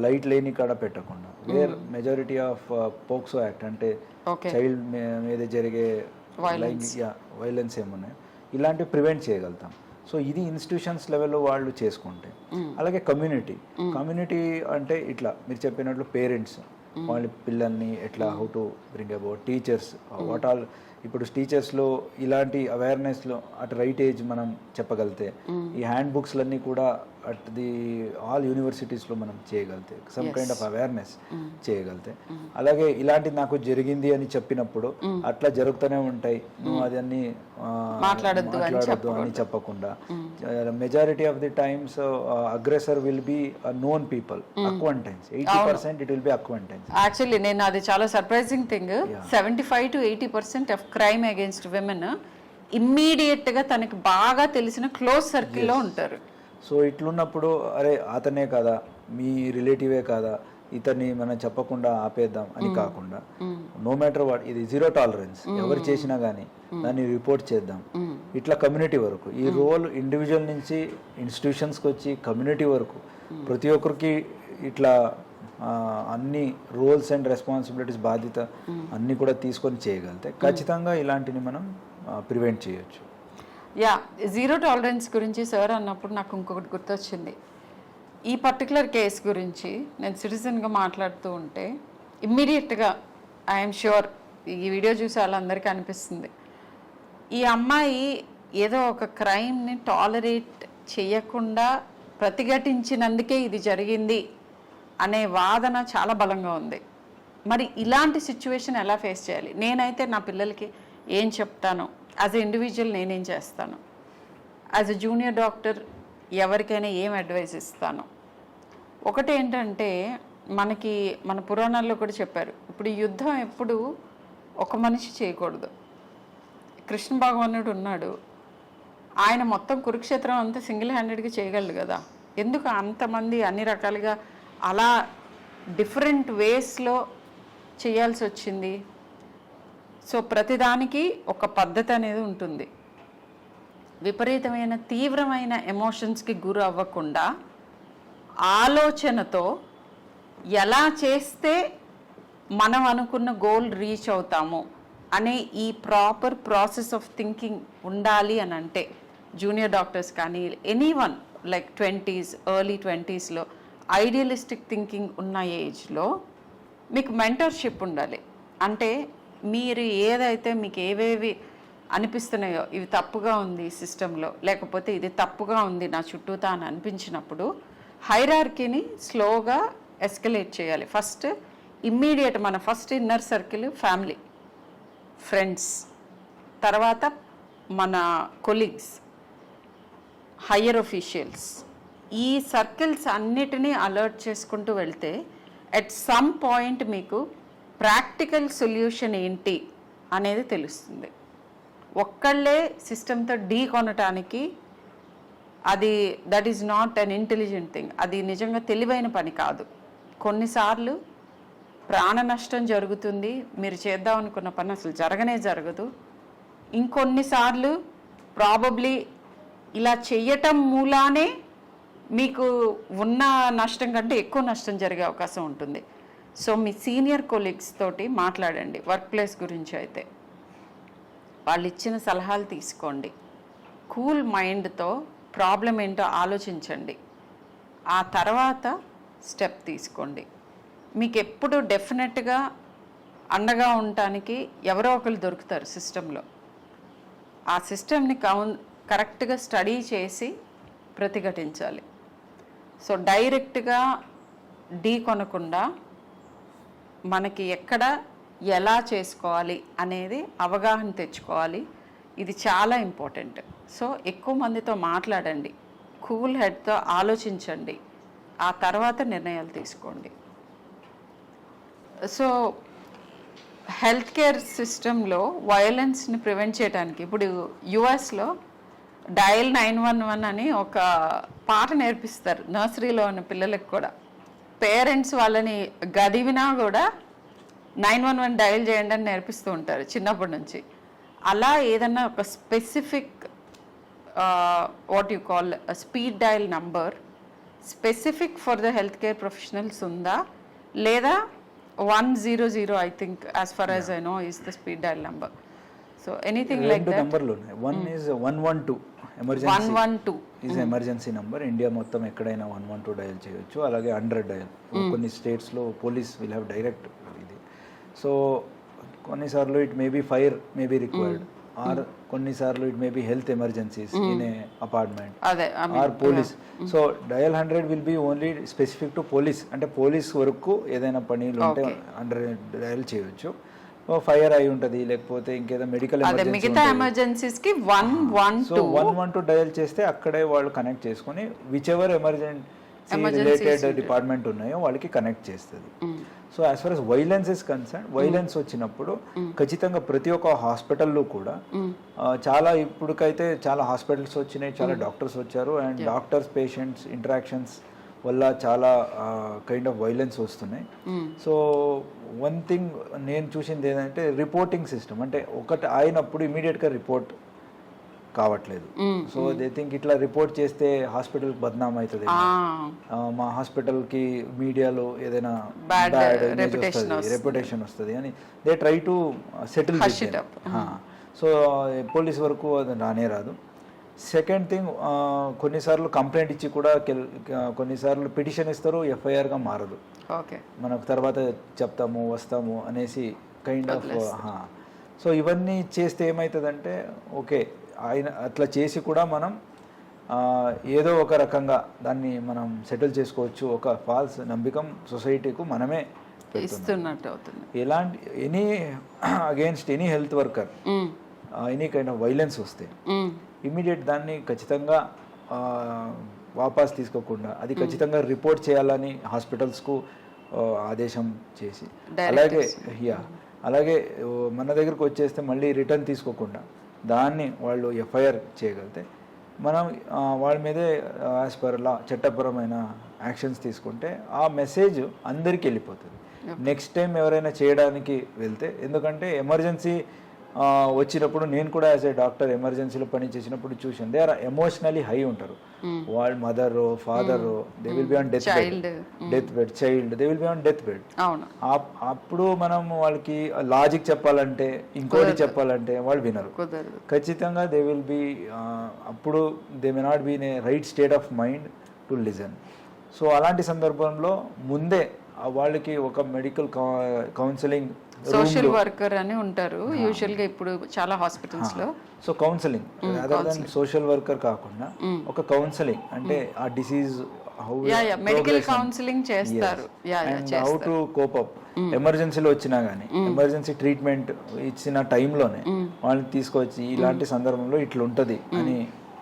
లైట్ లేని కాడ పెట్టకుండా, where majority of POCSO act అంటే చైల్డ్ మీద జరిగే వైలెన్స్ ఏమున్నాయి ఇలాంటివి ప్రివెంట్ చేయగలుగుతాం. సో ఇది ఇన్స్టిట్యూషన్స్ లెవెల్లో వాళ్ళు చేసుకుంటే. అలాగే కమ్యూనిటీ అంటే ఇట్లా మీరు చెప్పినట్లు పేరెంట్స్ వాళ్ళ పిల్లల్ని ఎట్లా how to bring about, teachers what all ఇప్పుడు టీచర్స్లో ఇలాంటి అవేర్నెస్లో అట్ రైట్ ఏజ్ మనం చెప్పగలితే ఈ హ్యాండ్ బుక్స్లన్నీ కూడా అట్ ది ఆల్ యూనివర్సిటీస్లో మనం చేయగలితే సమ్ కైండ్ ఆఫ్ అవేర్నెస్ చేయగలితే, అలాగే ఇలాంటిది నాకు జరిగింది అని చెప్పినప్పుడు అట్లా జరుగుతూనే ఉంటాయి, నువ్వు అదన్నీ మాట్లాడద్దు అని చెప్పకుండా, majority of the times aggressor will be known people, acquaintance 80% it will B acquaintance. Actually నేను అది చాలా surprising thing, 75 to 80% of crime against women immediate గా తనకి బాగా తెలిసిన క్లోజ్ సర్కిల్లో ఉంటారు. సో ఇట్లున్నప్పుడు అరే అతనే కదా, మీ రిలేటివే కదా, ఇతన్ని మనం చెప్పకుండా ఆపేద్దాం అని కాకుండా, నో మ్యాటర్ వాట్, ఇది జీరో టాలరెన్స్, ఎవరు చేసినా కానీ దాన్ని రిపోర్ట్ చేద్దాం. ఇట్లా కమ్యూనిటీ వరకు ఈ రోల్ ఇండివిజువల్ నుంచి ఇన్స్టిట్యూషన్స్కి వచ్చి కమ్యూనిటీ వరకు ప్రతి ఒక్కరికి ఇట్లా అన్ని రోల్స్ అండ్ రెస్పాన్సిబిలిటీస్, బాధ్యత అన్నీ కూడా తీసుకొని చేయగలిగితే ఖచ్చితంగా ఇలాంటిని మనం ప్రివెంట్ చేయొచ్చు. యా, జీరో టాలరెన్స్ గురించి సార్ అన్నప్పుడు నాకు ఇంకొకటి గుర్తొచ్చింది. ఈ పర్టికులర్ కేస్ గురించి నేను సిటిజన్గా మాట్లాడుతూ ఉంటే ఇమ్మీడియట్గా ఐఎమ్ ష్యూర్ ఈ వీడియో చూసి వాళ్ళందరికీ అనిపిస్తుంది, ఈ అమ్మాయి ఏదో ఒక క్రైమ్ని టాలరేట్ చేయకుండా ప్రతిఘటించినందుకే ఇది జరిగింది అనే వాదన చాలా బలంగా ఉంది. మరి ఇలాంటి సిచ్యువేషన్ ఎలా ఫేస్ చేయాలి? నేనైతే నా పిల్లలకి ఏం చెప్తాను, యాజ్ ఎ ఇండివిజువల్ నేనేం చేస్తాను, యాజ్ ఎ జూనియర్ డాక్టర్ ఎవరికైనా ఏం అడ్వైస్ ఇస్తాను? ఒకటి ఏంటంటే, మనకి మన పురాణాల్లో కూడా చెప్పారు, ఇప్పుడు యుద్ధం ఎప్పుడు ఒక మనిషి చేయకూడదు. కృష్ణ భగవానుడు ఉన్నాడు, ఆయన మొత్తం కురుక్షేత్రం అంతా సింగిల్ హ్యాండెడ్గా చేయగలడు కదా, ఎందుకు అంతమంది అన్ని రకాలుగా అలా డిఫరెంట్ వేస్లో చేయాల్సి వచ్చింది? సో ప్రతిదానికి ఒక పద్ధతి అనేది ఉంటుంది. విపరీతమైన తీవ్రమైన ఎమోషన్స్కి గురి అవ్వకుండా ఆలోచనతో ఎలా చేస్తే మనం అనుకున్న గోల్ రీచ్ అవుతాము అనే ఈ ప్రాపర్ ప్రాసెస్ ఆఫ్ థింకింగ్ ఉండాలి అని అంటే, జూనియర్ డాక్టర్స్ కానీ ఎనీవన్ లైక్ 20s ఎర్లీ 20sలో ఐడియలిస్టిక్ థింకింగ్ ఉన్న ఏజ్లో మీకు మెంటర్షిప్ ఉండాలి. అంటే మీరు ఏదైతే మీకు ఏవేవి అనిపిస్తున్నాయో, ఇవి తప్పుగా ఉంది సిస్టంలో, లేకపోతే ఇది తప్పుగా ఉంది నా చుట్టూతా అని అనిపించినప్పుడు హైరార్కీని స్లోగా ఎస్కలేట్ చేయాలి. ఫస్ట్ ఇమ్మీడియట్ మన first inner circle family, friends, తర్వాత మన కొలీగ్స్, హయ్యర్ ఒఫీషియల్స్, ఈ సర్కిల్స్ అన్నిటినీ అలర్ట్ చేసుకుంటూ వెళ్తే ఎట్ సమ్ పాయింట్ మీకు ప్రాక్టికల్ సొల్యూషన్ ఏంటి అనేది తెలుస్తుంది. ఒక్కళ్ళే సిస్టమ్తో ఢీ కొనటానికి అది that is not an intelligent thing, అది నిజంగా తెలివైన పని కాదు. కొన్నిసార్లు ప్రాణ నష్టం జరుగుతుంది, మీరు చేద్దాం అనుకున్న పని అసలు జరగనే జరగదు. ఇంకొన్నిసార్లు ప్రాబబ్లీ ఇలా చెయ్యటం మూలానే మీకు ఉన్న నష్టం కంటే ఎక్కువ నష్టం జరిగే అవకాశం ఉంటుంది. సో మీ సీనియర్ కొలీగ్స్ తోటి మాట్లాడండి. వర్క్ ప్లేస్ గురించి అయితే వాళ్ళు ఇచ్చిన సలహాలు తీసుకోండి. కూల్ మైండ్తో ప్రాబ్లం ఏంటో ఆలోచించండి, ఆ తర్వాత స్టెప్ తీసుకోండి. మీకు ఎప్పుడు డెఫినెట్గా అండగా ఉండటానికి ఎవరో ఒకరు దొరుకుతారు సిస్టంలో. ఆ సిస్టమ్ని కరెక్ట్గా స్టడీ చేసి ప్రతిఘటించాలి. సో డైరెక్ట్గా ఢీ కొనకుండా మనకి ఎక్కడ ఎలా చేసుకోవాలి అనేది అవగాహన తెచ్చుకోవాలి. ఇది చాలా ఇంపార్టెంట్. సో ఎక్కువ మందితో మాట్లాడండి, కూల్ హెడ్తో ఆలోచించండి, ఆ తర్వాత నిర్ణయాలు తీసుకోండి. సో హెల్త్ కేర్ సిస్టంలో వయలెన్స్ని ప్రివెంట్ చేయడానికి ఇప్పుడు యుఎస్లో డయల్ 911 అని ఒక పాట నేర్పిస్తారు నర్సరీలో ఉన్న పిల్లలకు కూడా. పేరెంట్స్ వాళ్ళని గదివినా కూడా 911 డయల్ చేయండి అని నేర్పిస్తూ ఉంటారు చిన్నప్పటి నుంచి. అలా ఏదన్నా ఒక specific what you call speed dial number specific for the health care professionals ఉందా, లేదా 100 I think as for as I know is the speed dial number. So anything like that. నంబర్లు ఉన్నాయి. One is 112 emergency is emergency number. India మొత్తం ఎక్కడైనా 112 dial చేయొచ్చు. అలాగే 100 dial. కొన్ని స్టేట్స్లో పోలీస్ విల్ హ్యావ్ డైరెక్ట్ ఇది. సో కొన్నిసార్లు it may be fire may be required, or కొన్నిసార్లు it may be health emergencies in a apartment అదే or police. So dial 100 will be only specific to police, అంటే police వరకు ఏదైనా పనులు ఉంటే under dial చేయొచ్చు. ఫైర్ అయి ఉంటుంది, లేకపోతే ఇంకేదో మెడికల్ మిగతా ఎమర్జెన్సీస్ కి 112. సో 112 డయల్ చేస్తే అక్కడే వాళ్ళు కనెక్ట్ చేసుకుని which ever emergency related department ఉన్నాయో వాళ్ళకి కనెక్ట్ చేస్తుంది. So as for as violence is concern, violence వచ్చినప్పుడు ఖచ్చితంగా ప్రతి ఒక్క హాస్పిటల్లో కూడా చాలా ఇప్పటికైతే చాలా హాస్పిటల్స్ వచ్చినాయి, చాలా డాక్టర్స్ వచ్చారు, అండ్ డాక్టర్స్ పేషెంట్స్ ఇంటరాక్షన్స్ వల్ల చాలా కైండ్ ఆఫ్ వైలెన్స్ వస్తున్నాయి. సో వన్ థింగ్ నేను చూసింది ఏంటంటే రిపోర్టింగ్ సిస్టమ్, అంటే ఒకటి అయినప్పుడు ఇమీడియట్గా రిపోర్ట్ కావట్లేదు. సో దే థింక్ ఇట్లా రిపోర్ట్ చేస్తే హాస్పిటల్కి బద్నాం అవుతుంది, మా హాస్పిటల్కి మీడియాలో ఏదైనా బ్యాడ్ రెప్యుటేషన్ వస్తుంది అని they try to settle. So police వరకు అది రానే రాదు. సెకండ్ థింగ్, కొన్నిసార్లు కంప్లైంట్ ఇచ్చి కూడా కొన్నిసార్లు పిటిషన్ ఇస్తారు, ఎఫ్ఐఆర్గా మారదు. మనకు తర్వాత చెప్తాము వస్తాము అనేసి కైండ్ ఆఫ్. సో ఇవన్నీ చేస్తే ఏమవుతుందంటే ఓకే ఆయన అట్లా చేసి కూడా మనం ఏదో ఒక రకంగా దాన్ని మనం సెటిల్ చేసుకోవచ్చు. ఒక ఫాల్స్ నమ్మకం సొసైటీకు మనమే ఇస్తున్నట్టు అవుతుంది. ఎలాంటి any against any health worker any kind of violence వస్తే ఇమ్మీడియట్ దాన్ని ఖచ్చితంగా వాపస్ తీసుకోకుండా అది ఖచ్చితంగా రిపోర్ట్ చేయాలని హాస్పిటల్స్కు ఆదేశం చేసి, అలాగే మన దగ్గరకు వచ్చేస్తే మళ్ళీ రిటర్న్ తీసుకోకుండా దాన్ని వాళ్ళు ఎఫ్ఐఆర్ చేయగలిగితే మనం వాళ్ళ మీదే యాజ్ పర్ లా చట్టపరమైన యాక్షన్స్ తీసుకుంటే ఆ మెసేజ్ అందరికీ వెళ్ళిపోతుంది. నెక్స్ట్ టైం ఎవరైనా చేయడానికి వెళ్తే, ఎందుకంటే ఎమర్జెన్సీ వచ్చినప్పుడు నేను కూడా యాజ్ ఏ డాక్టర్ ఎమర్జెన్సీలో పని చేసినప్పుడు చూసాను, దే ఆర్ ఎమోషనలీ హై ఉంటారు. వాళ్ళ mother father they will be on death bed, child they will be on death bed. అప్పుడు మనం వాళ్ళకి లాజిక్ చెప్పాలంటే ఇంకోటి చెప్పాలంటే వాళ్ళు వినరు. ఖచ్చితంగా దే విల్ బి అప్పుడు they may not be in a right state of mind to listen. So అలాంటి సందర్భంలో ముందే వాళ్ళకి ఒక మెడికల్ కౌన్సిలింగ్, సోషల్ వర్కర్ అని ఉంటారు యూజువల్ గా ఇప్పుడు చాలా హాస్పిటల్స్ లో. So counselling other than social worker కాకుండా ఒక కౌన్సిలింగ్, అంటే ఆ డిసీజ్ మెడికల్ కౌన్సిలింగ్ చేస్తారు, హౌ టు కోప్ అప్. ఎమర్జెన్సీలో వచ్చినా గానీ ఎమర్జెన్సీ ట్రీట్మెంట్ ఇచ్చిన టైంలోనే వాళ్ళని తీసుకొచ్చి ఇలాంటి సందర్భంలో ఇట్లా ఉంటది అని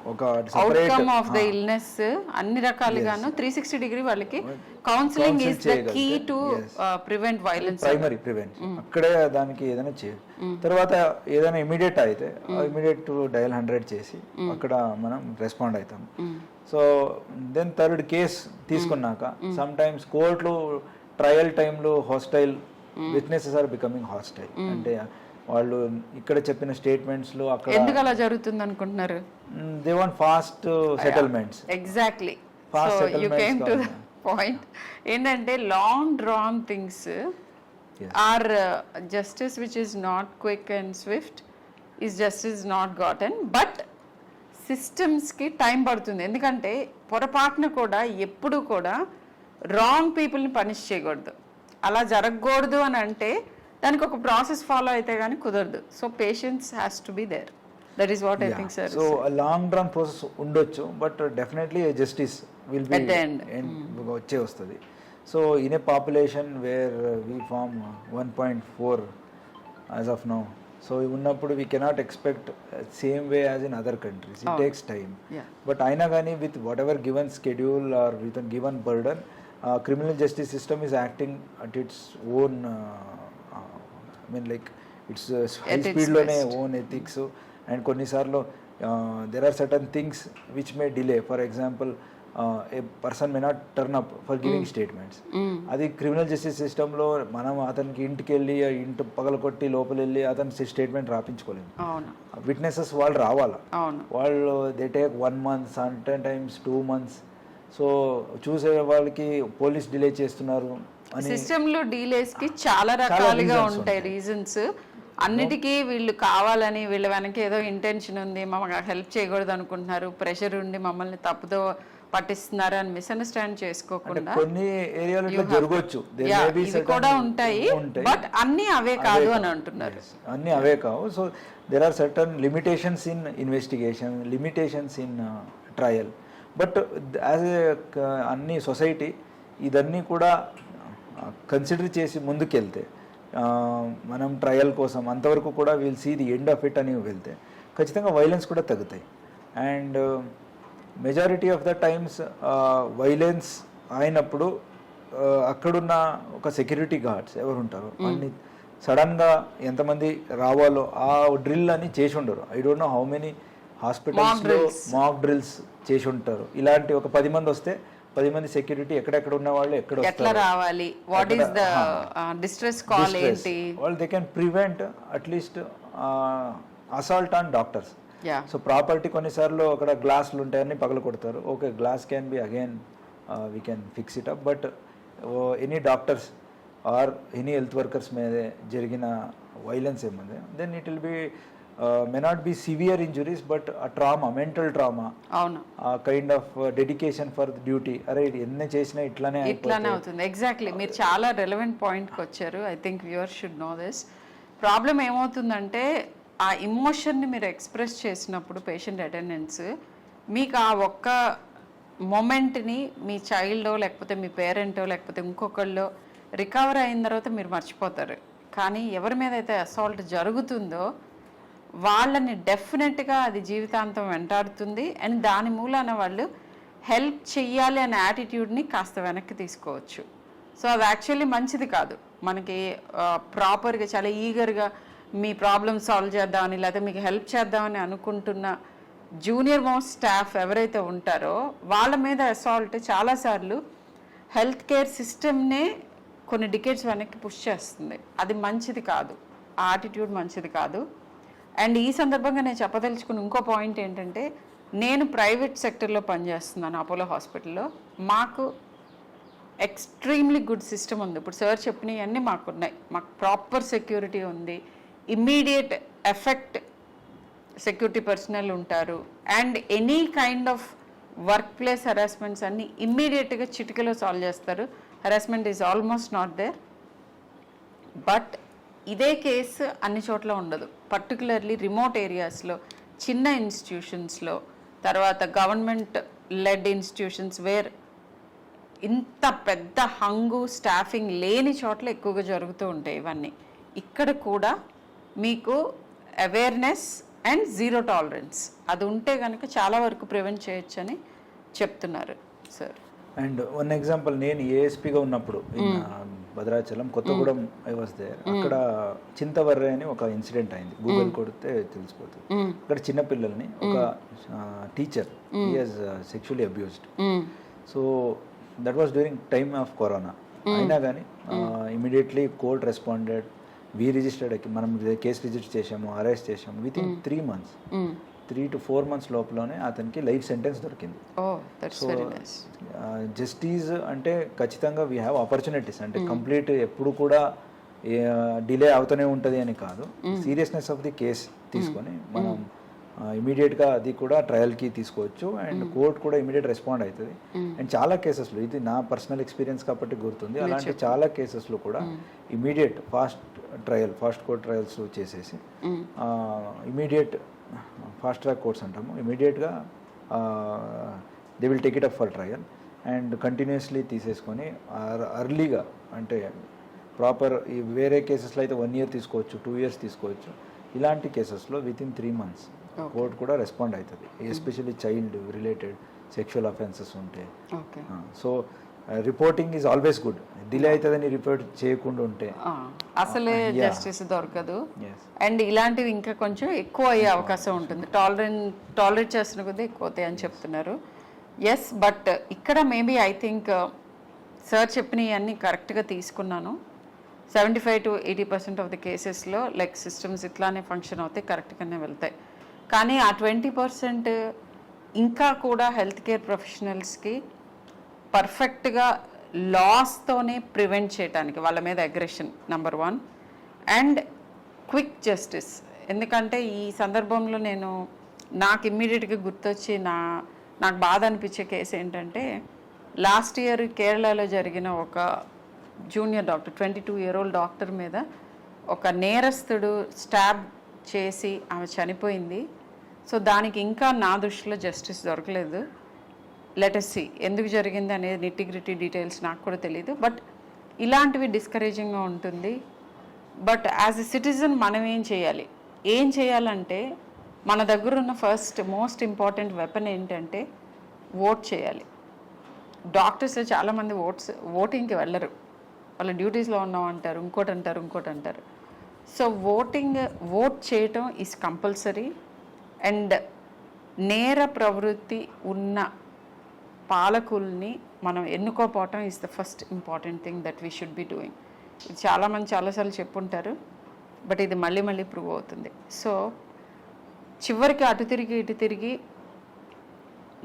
ఒక అవుట్కమ్ ఆఫ్ ద ఇల్నెస్ అన్ని రకాలుగాను 360 డిగ్రీ వాళ్ళకి counselling is the key to prevent violence, primary prevention. అక్కడే దానికి ఏదైనా చేయాలి. తర్వాత ఏదైనా ఇమీడియట్ అయితే ఇమీడియట్ డయల్ 100 చేసి అక్కడ మనం రెస్పాండ్ అవుతాం. సో దెన్ థర్డ్ కేస్ తీసుకున్నాక సమ్ టైమ్స్ కోర్టులో ట్రయల్ టైంలో hostile witnesses are becoming hostile, అంటే వాళ్ళు ఇక్కడ చెప్పిన స్టేట్మెంట్స్ లో అక్కడ ఎందుకు అలా జరుగుతుంది అనుకుంటున్నారు? They want fast settlements. Exactly, so you came to the point. ఏంటంటే long drawn things or justice which is not quick and swift is justice not gotten. But సిస్టమ్స్కి టైం పడుతుంది, ఎందుకంటే పొరపాటున కూడా ఎప్పుడు కూడా రాంగ్ పీపుల్ని పనిష్ చేయకూడదు. అలా జరగకూడదు అని అంటే దానికి ఒక ప్రాసెస్ ఫాలో అయితే కానీ కుదరదు. So patience has to be there. That is what I think sir. So long drawn process ఉండొచ్చు, but definitely justice will be వచ్చే వస్తుంది. So in a population where we form 1.4 as of now, so ఉన్నప్పుడు we cannot expect same way as in other countries. It takes time. But అయినా కానీ with whatever given schedule or with given burden, criminal justice system is acting at its own I mean like it's high speed lone own ethics, and కొన్నిసార్లు there are certain things which may delay. For example, a person may not turn up for giving statements. అది criminal justice సిస్టంలో మనం అతనికి ఇంటికి వెళ్ళి ఇంటి పగలకొట్టి లోపల వెళ్ళి అతని స్టేట్మెంట్ రాపించుకోలేము. విట్నెసెస్ వాళ్ళు రావాలా, వాళ్ళు they take 1 month, sometimes 2 months. So చూసే వాళ్ళకి పోలీస్ డిలే చేస్తున్నారు అని సిస్టంలో డిలేస్ కి చాలా రకాలుగా ఉంటాయి రీజన్స్. అన్నిటికీ వీళ్ళు కావాలని వీళ్ళ వెనక ఏదో ఇంటెన్షన్ ఉంది, మమ్మల్ని హెల్ప్ చేయకూడదు అనుకుంటున్నారు, ప్రెషర్ ఉండి మమ్మల్ని తప్పుదో పట్టిస్తున్నారు అని మిస్అండర్స్టాండ్ అంటే చేసుకోకుండా కొన్ని ఏరియాలో ఇట్లా జరగవచ్చు. There Yeah, may be ఇవి certain- కూడా ఉంటాయి బట్ అన్ని అవే కాదు అని అంటున్నారు. అన్నీ అవే కావు. So there are certain limitations in investigation, limitations in trial. But as a అన్ని సొసైటీ ఇదన్నీ కూడా కన్సిడర్ చేసి ముందుకెళ్తే మనం ట్రయల్ కోసం అంతవరకు కూడా will see the end of it అని వెళ్తే ఖచ్చితంగా వైలెన్స్ కూడా తగ్గుతాయి. And majority of the times violence అయినప్పుడు అక్కడున్న ఒక సెక్యూరిటీ గార్డ్స్ ఎవరు ఉంటారో అన్ని సడన్గా ఎంతమంది రావాలో ఆ డ్రిల్ అని చేసి ఉండరు. I don't know how many హాస్పిటల్స్లో మాక్ డ్రిల్స్ చేసి ఉంటారు. ఇలాంటి ఒక 10 మంది వస్తే 10 మంది సెక్యూరిటీ ఎక్కడెక్కడ ఉన్న వాళ్ళు ఎట్లా రావాలి, what is the distress call ఏంటి, వాళ్ళు they can prevent at least assault on doctors. Yeah so property కొన్నిసార్లు అక్కడ గ్లాసులు ఉంటాయని పగల కొడతారు. Okay, glass can be again we can fix it up. But any doctors or any health workers మీద జరిగిన వైలెన్స్ ఏముంది, then it will be may not be severe injuries but ఆ ట్రామా, మెంటల్ ట్రామా, అవును ఆ kind of dedication for duty. అరే ఎన్ని చేసినా ఇట్లానే అవుతుంది. ఎగ్జాక్ట్లీ, మీరు చాలా రెలవెంట్ పాయింట్కి వచ్చారు. I think viewers should know this. Problem ఏమవుతుందంటే ఆ ఇమోషన్ని మీరు ఎక్స్ప్రెస్ చేసినప్పుడు పేషెంట్ అటెండెన్స్ మీకు ఆ ఒక్క మొమెంట్ని మీ చైల్డో లేకపోతే మీ పేరెంటో లేకపోతే ఇంకొకళ్ళో రికవర్ అయిన తర్వాత మీరు మర్చిపోతారు. కానీ ఎవరి మీద అయితే అసాల్ట్ జరుగుతుందో వాళ్ళని డెఫినెట్గా అది జీవితాంతం వెంటాడుతుంది. అండ్ దాని మూలాన వాళ్ళు హెల్ప్ చెయ్యాలి అనే యాటిట్యూడ్ని కాస్త వెనక్కి తీసుకోవచ్చు. సో అది యాక్చువల్లీ మంచిది కాదు. మనకి ప్రాపర్గా చాలా ఈగర్గా మీ ప్రాబ్లమ్ సాల్వ్ చేద్దామని లేకపోతే మీకు హెల్ప్ చేద్దామని అనుకుంటున్న జూనియర్ మోస్ట్ స్టాఫ్ ఎవరైతే ఉంటారో వాళ్ళ మీద అసాల్ట్ చాలాసార్లు హెల్త్ కేర్ సిస్టమ్నే కొన్ని డికేట్స్ వెనక్కి పుష్ చేస్తుంది. అది మంచిది కాదు, ఆ యాటిట్యూడ్ మంచిది కాదు. అండ్ ఈ సందర్భంగా నేను చెప్పదలుచుకున్న ఇంకో పాయింట్ ఏంటంటే, నేను ప్రైవేట్ సెక్టర్లో పనిచేస్తున్నాను అపోలో హాస్పిటల్లో. మాకు ఎక్స్ట్రీమ్లీ గుడ్ సిస్టమ్ ఉంది. ఇప్పుడు సార్ చెప్పినవన్నీ మాకున్నాయి. మాకు ప్రాపర్ సెక్యూరిటీ ఉంది, ఇమ్మీడియట్ ఎఫెక్ట్ సెక్యూరిటీ పర్సనల్ ఉంటారు. And any kind of workplace harassments అన్నీ ఇమ్మీడియట్గా చిటికలో సాల్వ్ చేస్తారు. Harassment is almost not there. But ఇదే కేసు అన్ని చోట్ల ఉండదు. పర్టికులర్లీ రిమోట్ ఏరియాస్లో, చిన్న ఇన్స్టిట్యూషన్స్లో, తర్వాత గవర్నమెంట్ లెడ్ ఇన్స్టిట్యూషన్స్ వేర్ ఇంత పెద్ద హంగు స్టాఫింగ్ లేని చోట్ల ఎక్కువగా జరుగుతూ ఉంటాయి ఇవన్నీ. ఇక్కడ కూడా మీకు అవేర్నెస్ అండ్ జీరో టాలరెన్స్ అది ఉంటే కనుక చాలా వరకు ప్రివెంట్ చేయొచ్చని చెప్తున్నారు సార్. అండ్ వన్ ఎగ్జాంపుల్, నేను ఏఎస్పీగా ఉన్నప్పుడు Bhadrachalam Kothagudem I was there. అక్కడ చింతవర్రే అని ఒక ఇన్సిడెంట్ అయింది. గూగుల్ కొడితే తెలిసిపోతుంది. అక్కడ చిన్న పిల్లల్ని ఒక teacher he has sexually abused. So that was during time of corona. అయినా కానీ immediately court responded. We registered, మనం కేసు రిజిస్టర్ చేసాము, అరెస్ట్ చేసాము. With in 3 months, 3 to 4 months లోపలనే అతనికి లైఫ్ సెంటెన్స్ దొరికింది. సో జస్టిస్ అంటే ఖచ్చితంగా వీ హ్యావ్ ఆపర్చునిటీస్. అంటే కంప్లీట్ ఎప్పుడు కూడా డిలే అవుతూనే ఉంటుంది అని కాదు. సీరియస్నెస్ ఆఫ్ ది కేస్ తీసుకొని మనం ఇమీడియట్గా అది కూడా ట్రయల్కి తీసుకోవచ్చు. అండ్ కోర్ట్ కూడా ఇమీడియట్ రెస్పాండ్ అవుతుంది. అండ్ చాలా కేసెస్లో, ఇది నా పర్సనల్ ఎక్స్పీరియన్స్ కాబట్టి గుర్తుంది, అలాంటి చాలా కేసెస్లో కూడా ఇమీడియట్ ఫాస్ట్ కోర్ట్ ట్రయల్స్ చేసేసి ఇమీడియట్ ఫాస్ట్ ట్రాక్ కోర్ట్స్ అంటాము, ఇమీడియట్గా they will take it up for trial and continuously తీసేసుకొని అర్లీగా, అంటే ప్రాపర్ వేరే కేసెస్లో అయితే 1 year తీసుకోవచ్చు, 2 years తీసుకోవచ్చు. ఇలాంటి కేసెస్లో విత్ ఇన్ 3 months కోర్ట్ కూడా రెస్పాండ్ అవుతుంది. Especially child related sexual offences ఉంటే. So reporting is always good. Delay అవుతుందని రిపోర్ట్ చేయకుండా ఉంటే అసలే జస్టిస్ దొరకదు. అండ్ ఇలాంటివి ఇంకా కొంచెం ఎక్కువ అయ్యే అవకాశం ఉంటుంది. టాలరేట్ చేస్తున్న కొద్దీ ఎక్కువ అవుతాయి అని చెప్తున్నారు. ఎస్, బట్ ఇక్కడ మేబీ ఐ థింక్ సార్ చెప్పినవి అన్నీ కరెక్ట్గా తీసుకున్నాను. 75 to 80% ఆఫ్ ది కేసెస్లో లైక్ సిస్టమ్స్ ఇట్లానే ఫంక్షన్ అవుతాయి, కరెక్ట్గానే వెళ్తాయి. కానీ ఆ 20% ఇంకా కూడా హెల్త్ కేర్ ప్రొఫెషనల్స్కి పర్ఫెక్ట్గా లాస్తోనే ప్రివెంట్ చేయడానికి వాళ్ళ మీద aggression number 1 and quick justice. ఎందుకంటే ఈ సందర్భంలో నాకు ఇమ్మీడియట్గా గుర్తొచ్చి నాకు బాధ అనిపించే కేసు ఏంటంటే లాస్ట్ ఇయర్ కేరళలో జరిగిన ఒక జూనియర్ డాక్టర్ 22-year-old డాక్టర్ మీద ఒక నేరస్తుడు స్టాబ్ చేసి ఆమె చనిపోయింది. సో దానికి ఇంకా నా దృష్టిలో జస్టిస్ దొరకలేదు. లెటస్ సి ఎందుకు జరిగింది అనేది నిట్టిగ్రిటీ డీటెయిల్స్ నాకు కూడా తెలియదు. బట్ ఇలాంటివి డిస్కరేజింగ్గా ఉంటుంది. బట్ యాజ్ ఎ సిటిజన్ మనం ఏం చేయాలంటే మన దగ్గర ఉన్న ఫస్ట్ మోస్ట్ ఇంపార్టెంట్ వెపన్ ఏంటంటే ఓట్ చేయాలి. డాక్టర్స్ చాలామంది ఓటింగ్కి వెళ్ళరు, వాళ్ళ డ్యూటీస్లో ఉన్నాం అంటారు, ఇంకోటి అంటారు. సో ఓట్ చేయటం ఈజ్ కంపల్సరీ. అండ్ నేర ప్రవృత్తి ఉన్న పాలకుల్ని మనం ఎన్నుకోపోవటం is the first important thing that we should be doing. ఇది చాలామంది చాలాసార్లు చెప్పుంటారు, బట్ ఇది మళ్ళీ ప్రూవ్ అవుతుంది. సో చివరికి అటు తిరిగి ఇటు తిరిగి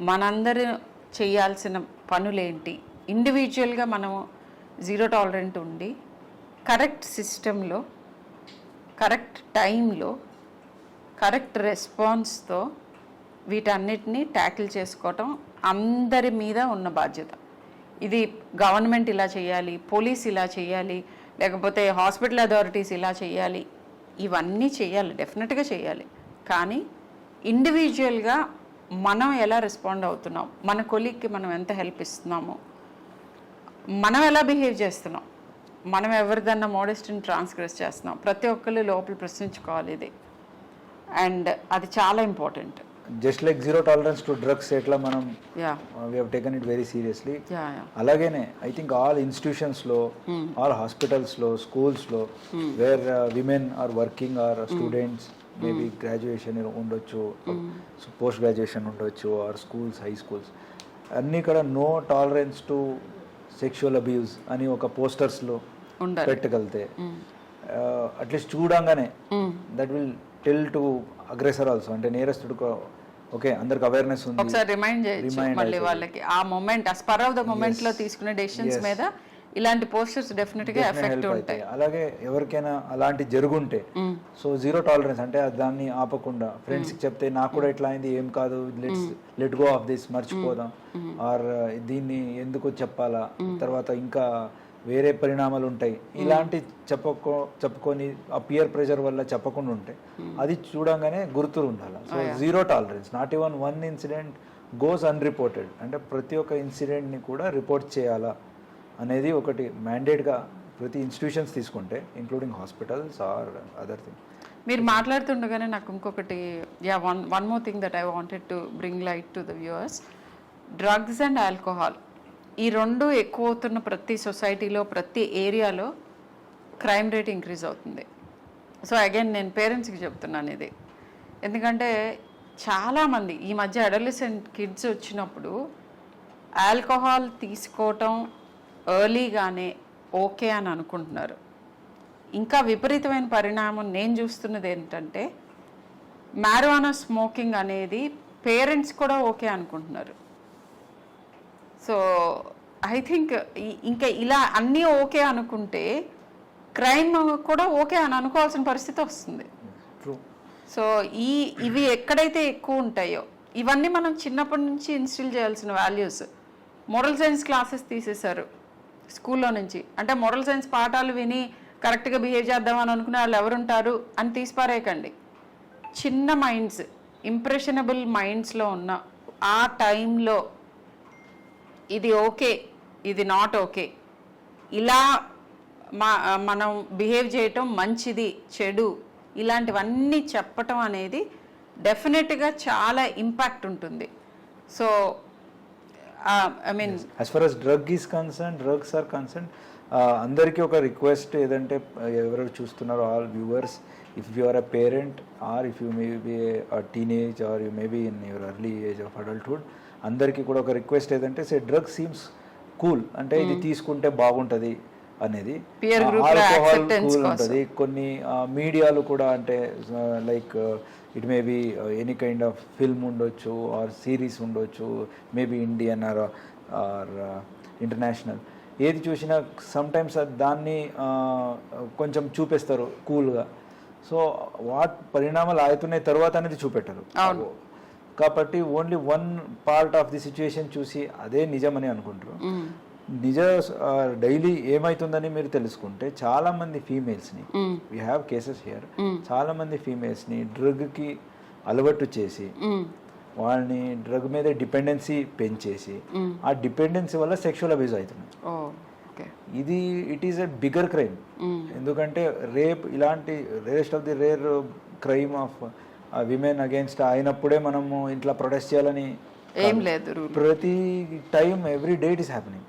మనందరూ చేయాల్సిన పనులేంటి, ఇండివిజువల్గా మనము జీరో టాలరెంట్ ఉండి కరెక్ట్ సిస్టంలో కరెక్ట్ టైంలో కరెక్ట్ రెస్పాన్స్తో వీటన్నిటిని ట్యాకిల్ చేసుకోవటం అందరి మీద ఉన్న బాధ్యత. ఇది గవర్నమెంట్ ఇలా చేయాలి, పోలీస్ ఇలా చేయాలి, లేకపోతే హాస్పిటల్ అథారిటీస్ ఇలా చేయాలి, ఇవన్నీ చేయాలి, డెఫినెట్గా చేయాలి. కానీ ఇండివిజువల్గా మనం ఎలా రెస్పాండ్ అవుతున్నాం, మన కొలీగ్కి మనం ఎంత హెల్ప్ ఇస్తున్నామో, మనం ఎలా బిహేవ్ చేస్తున్నాం, మనం ఎవరిదన్నా మోడెస్ట్ని ట్రాన్స్గ్రెస్ చేస్తున్నాం, ప్రతి ఒక్కళ్ళు లోపల ప్రశ్నించుకోవాలి ఇది. అండ్ అది చాలా important. Just like zero tolerance to drugs ఎట్లా మనం we have taken it very seriously, అలాగేనే ఐ థింక్ ఆల్ ఇన్స్టిట్యూషన్స్లో, ఆల్ హాస్పిటల్స్లో, స్కూల్స్లో where women are working or students, maybe graduation ఉండొచ్చు, పోస్ట్ గ్రాడ్యుయేషన్ ఉండొచ్చు, ఆర్ స్కూల్స్, హై స్కూల్స్, అన్నీ కూడా no tolerance to sexual abuse అని ఒక పోస్టర్స్లో పెట్టగలితే అట్లీస్ట్ చూడంగానే that will tell to aggressor also, అంటే నేరస్తుడు ఓకే అందరికి అవేర్నెస్ ఉంది, ఒకసారి రిమైండ్ చేయొచ్చు మళ్ళీ వాళ్ళకి. ఆ మూమెంట్, ఆ స్పర్ ఆఫ్ ద మూమెంట్ లో తీసుకునే డెసిషన్స్ మీద ఇలాంటి పోస్టర్స్ డెఫినెట్ గా ఎఫెక్ట్ ఉంటాయి. అలాగే ఎవరికైనా అలాంటి జరుగుంటే సో జీరో టాలరెన్స్ అంటే దాన్ని ఆపకుండా ఫ్రెండ్స్కి చెప్తే నాకు కూడా ఇట్లా అయింది, ఏం కాదు, లెట్ గో ఆఫ్ దిస్, మర్చిపోదాం, ఆర్ దీన్ని ఎందుకు చెప్పాలా, తర్వాత ఇంకా వేరే పరిణామాలు ఉంటాయి, ఇలాంటి చెప్పుకొని ఆ పియర్ ప్రెషర్ వల్ల చెప్పకుండా ఉంటే అది చూడంగానే గుర్తు ఉండాలి. So zero tolerance, not even one incident goes unreported, అంటే ప్రతి ఒక్క ఇన్సిడెంట్ని కూడా రిపోర్ట్ చేయాలా అనేది ఒకటి మ్యాండేట్గా ప్రతి ఇన్స్టిట్యూషన్స్ తీసుకుంటే, including hospitals or other thing. మీరు మాట్లాడుతుండగానే నాకు ఇంకొకటి, one more thing that I wanted to bring light to the viewers. Drugs and alcohol ఈ రెండు ఎక్కువ అవుతున్న ప్రతి సొసైటీలో, ప్రతి ఏరియాలో క్రైమ్ రేట్ ఇంక్రీజ్ అవుతుంది. సో అగైన్ నేను పేరెంట్స్కి చెప్తున్నాను ఇది, ఎందుకంటే చాలామంది ఈ మధ్య అడోలసెంట్ కిడ్స్ వచ్చినప్పుడు ఆల్కహాల్ తీసుకోవటం ఎర్లీగానే ఓకే అని అనుకుంటున్నారు. ఇంకా విపరీతమైన పరిణామం నేను చూస్తున్నది ఏంటంటే మ్యారిజువానా స్మోకింగ్ అనేది పేరెంట్స్ కూడా ఓకే అనుకుంటున్నారు. సో ఐ థింక్ ఇంకా ఇలా అన్నీ ఓకే అనుకుంటే క్రైమ్ కూడా ఓకే అని అనుకోవాల్సిన పరిస్థితి వస్తుంది. సో ఇవి ఎక్కడైతే ఎక్కువ ఉంటాయో ఇవన్నీ మనం చిన్నప్పటి నుంచి ఇన్స్టిల్ చేయాల్సిన వాల్యూస్. మోరల్ సైన్స్ క్లాసెస్ తీసేశారు స్కూల్లో నుంచి, అంటే మోరల్ సైన్స్ పాఠాలు విని కరెక్ట్గా బిహేవ్ చేద్దామని అనుకునే వాళ్ళు ఎవరుంటారు అని తీసిపారేయకండి. చిన్న మైండ్స్, ఇంప్రెషనబుల్ మైండ్స్లో ఉన్న ఆ టైంలో ఇది ఓకే, ఇది నాట్ ఓకే, ఇలా మనం బిహేవ్ చేయటం మంచిది, చెడు, ఇలాంటివన్నీ చెప్పటం అనేది డెఫినెట్గా చాలా ఇంపాక్ట్ ఉంటుంది. So I mean as far as drugs are concern, అందరికీ ఒక రిక్వెస్ట్ ఏదంటే, ఎవరు చూస్తున్నారో all viewers, if you are a parent or if you may be teenage or you may be in your early age of adulthood, అందరికీ కూడా ఒక request ఏదంటే, drug seems cool, అంటే ఇది తీసుకుంటే బాగుంటుంది అనేది, ఆల్కహాల్ కూల్ ఉంటుంది. కొన్ని మీడియాలు కూడా అంటే like it may be any kind of film ఉండొచ్చు ఆర్ సిరీస్ ఉండొచ్చు, మేబీ ఇండియన్ ఆర్ ఇంటర్నేషనల్, ఏది చూసినా సమ్టైమ్స్ దాన్ని కొంచెం చూపిస్తారు కూల్గా. సో వాట్ పరిణామాలు అవుతున్నాయి తర్వాత అనేది చూపెట్టరు. కాబట్టి only one part of the situation చూసి అదే నిజమని అనుకుంటారు. నిజ డైలీ ఏమైతుందని మీరు తెలుసుకుంటే చాలా మంది ఫీమేల్స్ని, వీ హ్యావ్ కేసెస్ హియర్, చాలా మంది ఫీమేల్స్ని డ్రగ్కి అలవాటు చేసి వాళ్ళని డ్రగ్ మీద డిపెండెన్సీ పెంచేసి ఆ డిపెండెన్సీ వల్ల సెక్షువల్ అబ్యూజ్ అవుతుంది. ఇది it is a bigger crime. ఎందుకంటే రేప్ ఇలాంటి rarest of the rare crime of women against అయినప్పుడే మనము ఇంట్లో ప్రొటెస్ట్ చేయాలని ఏం లేదు. ప్రతి time every day it is happening.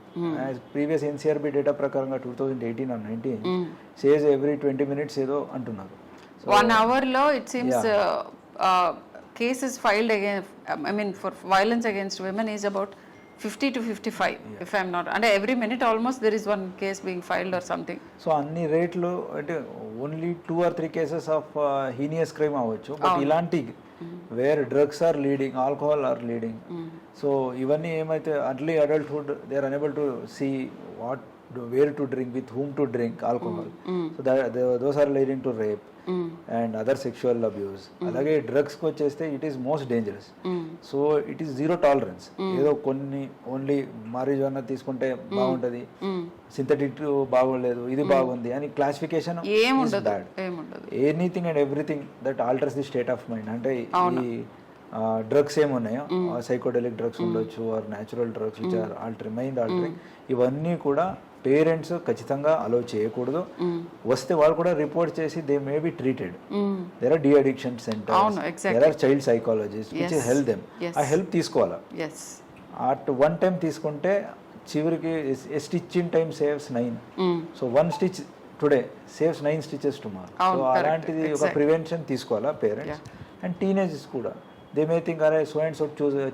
Previous NCRB data ప్రకారంగా 2018 or 19 సేస్ ఎవ్రీ 20 minutes ఏదో అంటున్నారు. 1 hour లో it seems cases filed for violence against women is about 50 to 55 if I'm not, అంటే every minute almost there is one case being filed or something. So అన్ని రేట్లు అంటే only 2 or 3 cases of heinous crime అవ్వచ్చు, but ఇలాంటి where drugs are leading, alcohol are leading. So ఇవన్నీ ఏమైతే early adulthood they are unable to see what where to drink, with whom to drink alcohol. So those are leading to rape and other sexual abuse. అలాగే డ్రగ్స్కి వచ్చేస్తే it is most dangerous. So it is zero tolerance. ఏదో కొన్ని only మారిజువానా తీసుకుంటే బాగుంటుంది, synthetic బాగోలేదు, ఇది బాగుంది అని classification bad. Anything and everything that alters the state of mind. అంటే ఈ డ్రగ్స్ ఏమున్నాయో సైకోడెలిక్ డ్రగ్స్ ఉండొచ్చు or natural drugs which are mind altering, ఇవన్నీ కూడా పేరెంట్స్ ఖచ్చితంగా అలో చేయకూడదు. వస్తే వాళ్ళు కూడా రిపోర్ట్ చేసి they may be treated. There are de addiction centres, there are child psychologist which help them. ఆ హెల్ప్ తీసుకోవాలా. అట్ వన్ టైం తీసుకుంటే చివరికి a stitch in time saves 9. So 1 stitch today saves 9 stitches tomorrow. So అలాంటిది ఒక prevention తీసుకోవాలా parents. And teenagers కూడా they may think అరే so and so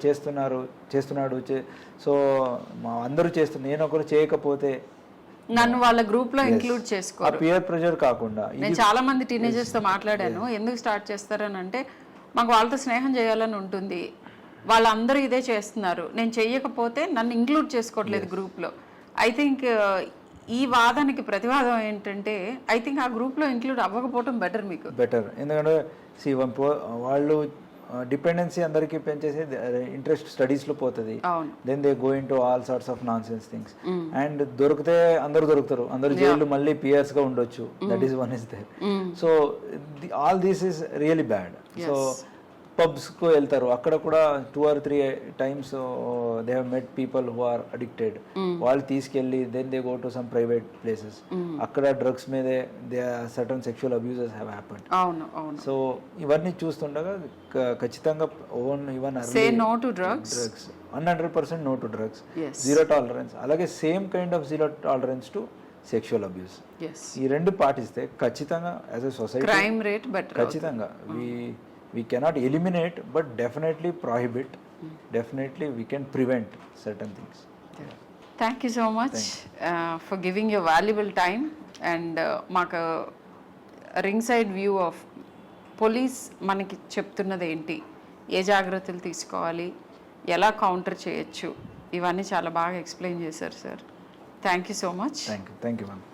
చేస్తున్నాడు, సో అందరూ చేస్తున్నారు, నేను ఒకరు చేయకపోతే నన్ను వాళ్ళ గ్రూప్ లో ఇంక్లూడ్ చేసుకోరు. పియర్ ప్రెషర్ కాకుండా నేను చాలా మంది టీనేజర్స్ తో మాట్లాడాను. ఎందుకు స్టార్ట్ చేస్తారని అంటే మాకు వాళ్ళతో స్నేహం చేయాలని ఉంటుంది, వాళ్ళందరూ ఇదే చేస్తున్నారు, నేను చెయ్యకపోతే నన్ను ఇంక్లూడ్ చేసుకోవట్లేదు గ్రూప్ లో. ఐ థింక్ ఈ వాదానికి ప్రతివాదం ఏంటంటే ఐ థింక్ ఆ గ్రూప్ లో ఇంక్లూడ్ అవ్వకపోవడం బెటర్. ఎందుకంటే వాళ్ళు డిపెండెన్సీ అందరికీ పెంచేసి ఇంట్రెస్ట్ స్టడీస్లో పోతుంది. Then they go into all sorts of nonsense things. And దొరికితే అందరూ దొరుకుతారు, అందరు జైలు మళ్ళీ పియర్స్గా ఉండొచ్చు. That is one is there. So all this is really bad. So పబ్స్కు వెళ్తారు, అక్కడ కూడా 2 or 3 times they have met people who are addicted. వాళ్ళు తీసుకెళ్ళి then they go to some private places, అక్కడ డ్రగ్స్ మీదే they certain sexual abuses have happened. So ఇవన్నీ చూస్తుండగా ఖచ్చితంగా even 100% no to drugs, zero tolerance. అలాగే same kind of zero tolerance to sexual abuse. ఈ రెండు పాటిస్తే ఖచ్చితంగా as a society crime rate better. ఖచ్చితంగా we cannot eliminate but definitely prohibit. Definitely we can prevent certain things. Thank you so much for giving your valuable time and maku ringside view of police manaki చెప్తున్నది ఏంటి, ఏ జాగ్రత్తలు తీసుకోవాలి, ఎలా counter చేయొచ్చు, ఇవన్నీ చాలా బాగా ఎక్స్ప్లెయిన్ చేశారు sir. Thank you so much. Thank you ma'am.